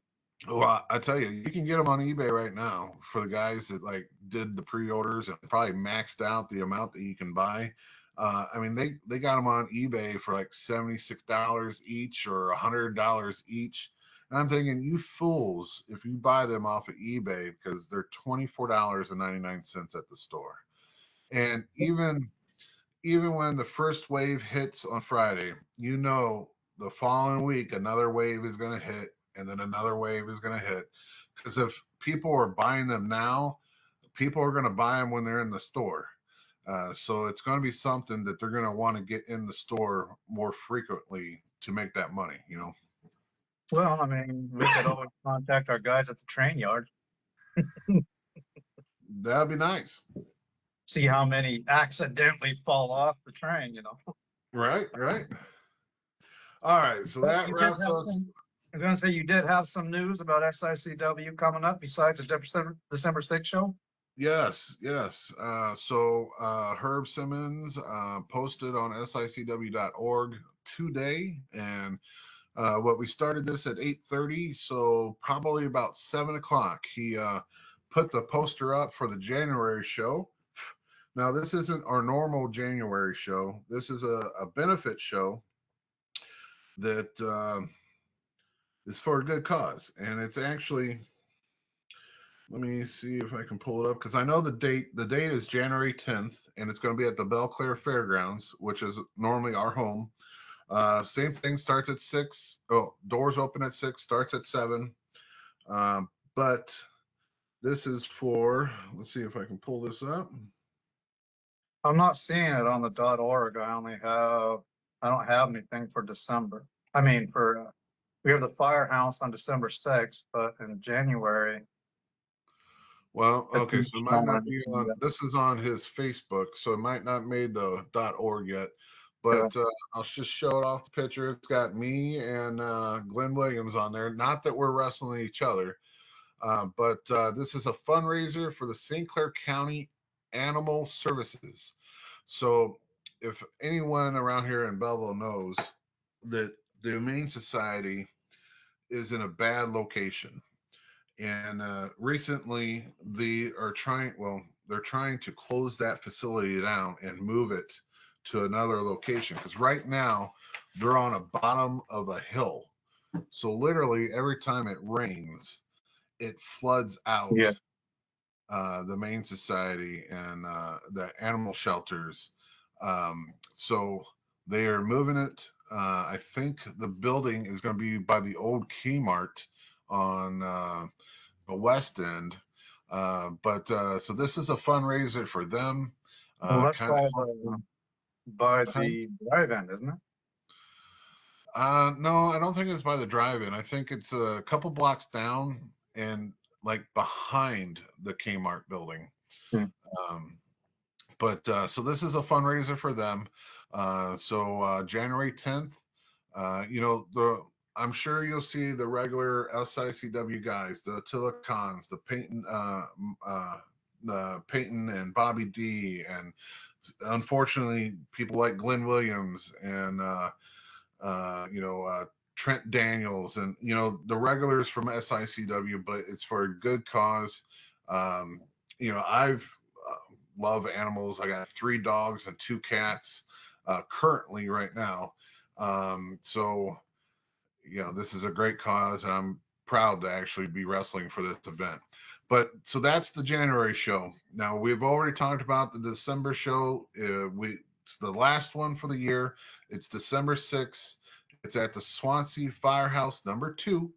Well, I tell you, you can get them on eBay right now for the guys that like did the pre-orders and probably maxed out the amount that you can buy. I mean, they got them on eBay for like $76 each or $100 each. And I'm thinking, you fools, if you buy them off of eBay, because they're $24.99 at the store. And even when the first wave hits on Friday, you know the following week another wave is going to hit, and then another wave is going to hit. Because if people are buying them now, people are going to buy them when they're in the store. So it's going to be something that they're going to want to get in the store more frequently to make that money, you know. Well, I mean, we could always contact our guys at the train yard, That'd be nice. see how many accidentally fall off the train, you know. Right, right. All right, so But that you did wraps have us. I was going to say you did have some news about SICW coming up besides the December 6th show. Yes, yes. Herb Simmons posted on sicw.org today, and what we started this at 8:30, so probably about 7 o'clock. He put the poster up for the January show. Now, this isn't our normal January show. This is a benefit show that is for a good cause, and it's actually. Let me see if I can pull it up because I know the date. The date is January 10th, and it's going to be at the Belclair Fairgrounds, which is normally our home. Same thing, starts at 6. Oh, doors open at 6, starts at 7. But this is for, let's see if I can pull this up. I'm not seeing it on the .org. I don't have anything for December. I mean, we have the Firehouse on December 6th, but in January. Well, okay, so it might not be on, Yeah. this is on his Facebook, so it might not made the .org yet. But I'll just show it off the picture. It's got me and Glenn Williams on there. Not that we're wrestling each other, but this is a fundraiser for the St. Clair County Animal Services. So if anyone around here in Belleville knows that the Humane Society is in a bad location, and recently they're trying to close that facility down and move it to another location because right now they're on a bottom of a hill. So literally every time it rains, it floods out Yeah. the Humane Society and the animal shelters. So they are moving it. I think the building is going to be by the old Kmart on the West End. So this is a fundraiser for them. Well, that's Kind of. by the drive-in, isn't it? No, I don't think it's by the drive-in. I think it's a couple blocks down and like behind the Kmart building. Hmm. So this is a fundraiser for them. January 10th, I'm sure you'll see the regular SICW guys, the Attila Khans, the Peyton and Bobby D, and unfortunately people like Glenn Williams and Trent Daniels, and the regulars from SICW, but it's for a good cause. I've love animals. I got 3 dogs and 2 cats currently right now. This is a great cause, and I'm proud to actually be wrestling for this event. But so that's the January show. Now we've already talked about the December show. It's the last one for the year. It's December 6th. It's at the Swansea Firehouse number 2.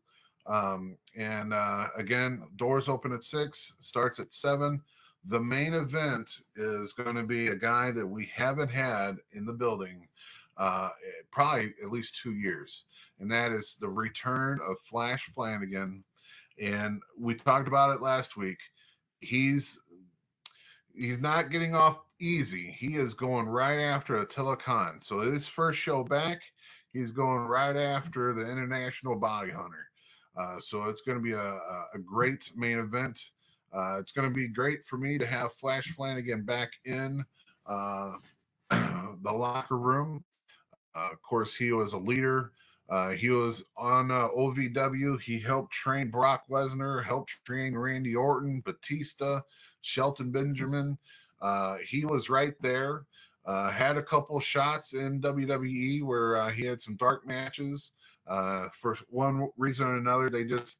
Again, doors open at 6, starts at 7. The main event is going to be a guy that we haven't had in the building probably at least 2 years, and that is the return of Flash Flanagan. And we talked about it last week. He's not getting off easy. He is going right after Attila Khan. So his first show back, he's going right after the International Bounty Hunter. So it's going to be a great main event. It's going to be great for me to have Flash Flanagan back in the locker room. Of course, he was a leader. He was on OVW. He helped train Brock Lesnar, helped train Randy Orton, Batista, Shelton Benjamin. He was right there. Had a couple shots in WWE where he had some dark matches. For one reason or another, they just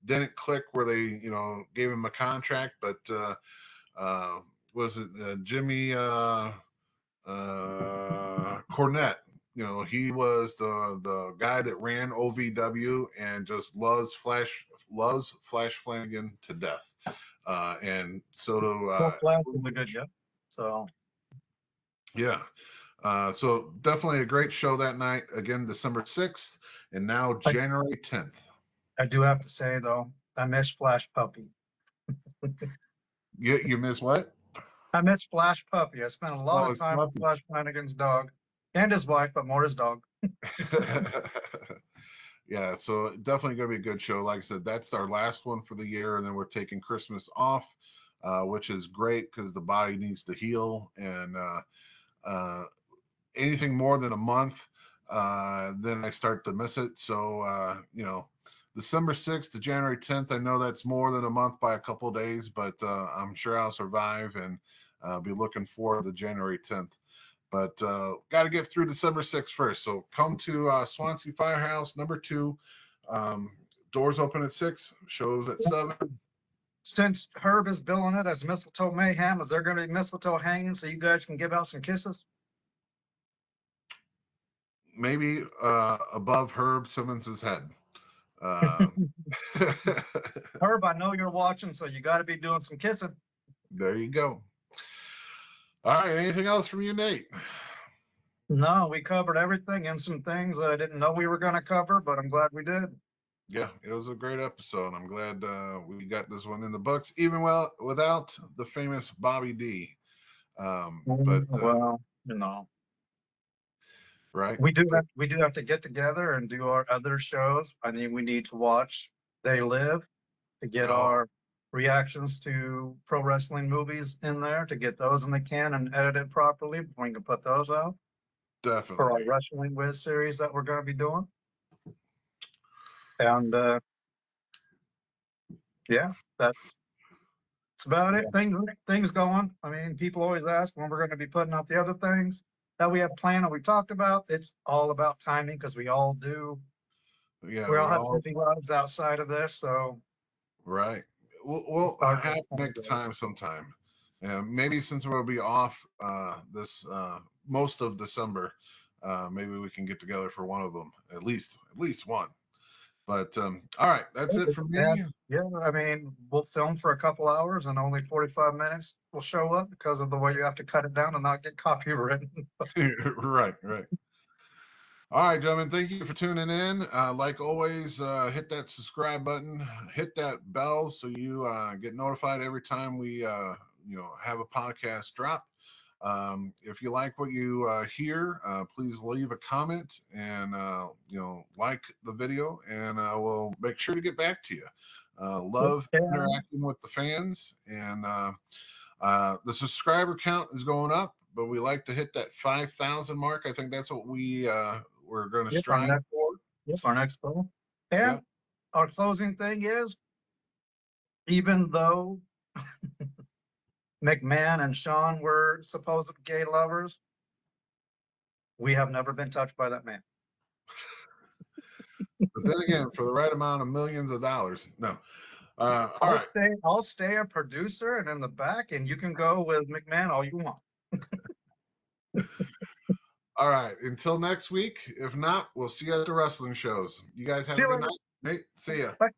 didn't click where they, gave him a contract. But was it Jimmy Cornette? He was the guy that ran OVW and just loves Flash Flanagan to death. And so do Flash is a good guy. So yeah. So definitely a great show that night. Again, December 6th and now January 10th. I do have to say though, I miss Flash Puppy. You miss what? I miss Flash Puppy. I spent a lot of time with Flash Flanagan's dog and his wife, but more his dog. Yeah, so definitely going to be a good show. Like I said, that's our last one for the year, and then we're taking Christmas off, which is great because the body needs to heal. And anything more than a month, then I start to miss it. So, December 6th to January 10th, I know that's more than a month by a couple of days, but I'm sure I'll survive and be looking forward to January 10th. But got to get through December 6th first. So come to Swansea Firehouse, number 2. Doors open at 6, shows at 7. Since Herb is billing it as Mistletoe Mayhem, is there going to be mistletoe hanging so you guys can give out some kisses? Maybe above Herb Simmons's head. Herb, I know you're watching, so you got to be doing some kissing. There you go. All right. Anything else from you, Nate? No, we covered everything and some things that I didn't know we were going to cover, but I'm glad we did. Yeah, it was a great episode. I'm glad we got this one in the books, even without the famous Bobby D. Right. We do have to get together and do our other shows. I mean, we need to watch They Live to get our reactions to pro wrestling movies in there, to get those in the can and edited properly before we can put those out. Definitely. For our Wrestling Wiz series that we're going to be doing. And yeah, that's about it. Things going. I mean, people always ask when we're going to be putting out the other things that we have planned and we talked about. It's all about timing because we all do. Yeah, we all have busy lives outside of this, so. Right. We'll have to make the time sometime. Maybe since we'll be off this most of December, maybe we can get together for one of them, at least one. But all right, that's it for me. Yeah, I mean, we'll film for a couple hours and only 45 minutes will show up because of the way you have to cut it down and not get copywritten. Right. All right, gentlemen, thank you for tuning in. Like always, hit that subscribe button, hit that bell so you get notified every time we have a podcast drop. If you like what you hear, please leave a comment and like the video, and we'll make sure to get back to you. Love interacting with the fans, and the subscriber count is going up, but we like to hit that 5,000 mark. I think that's what we're going to strive for. Yep, our next goal. And our closing thing is, even though McMahon and Shawn were supposed gay lovers, we have never been touched by that man. But then again, for the right amount of millions of dollars, no. All right. I'll stay a producer and in the back, and you can go with McMahon all you want. All right. Until next week. If not, we'll see you at the wrestling shows. You guys have a good night. Nate, see ya. Bye.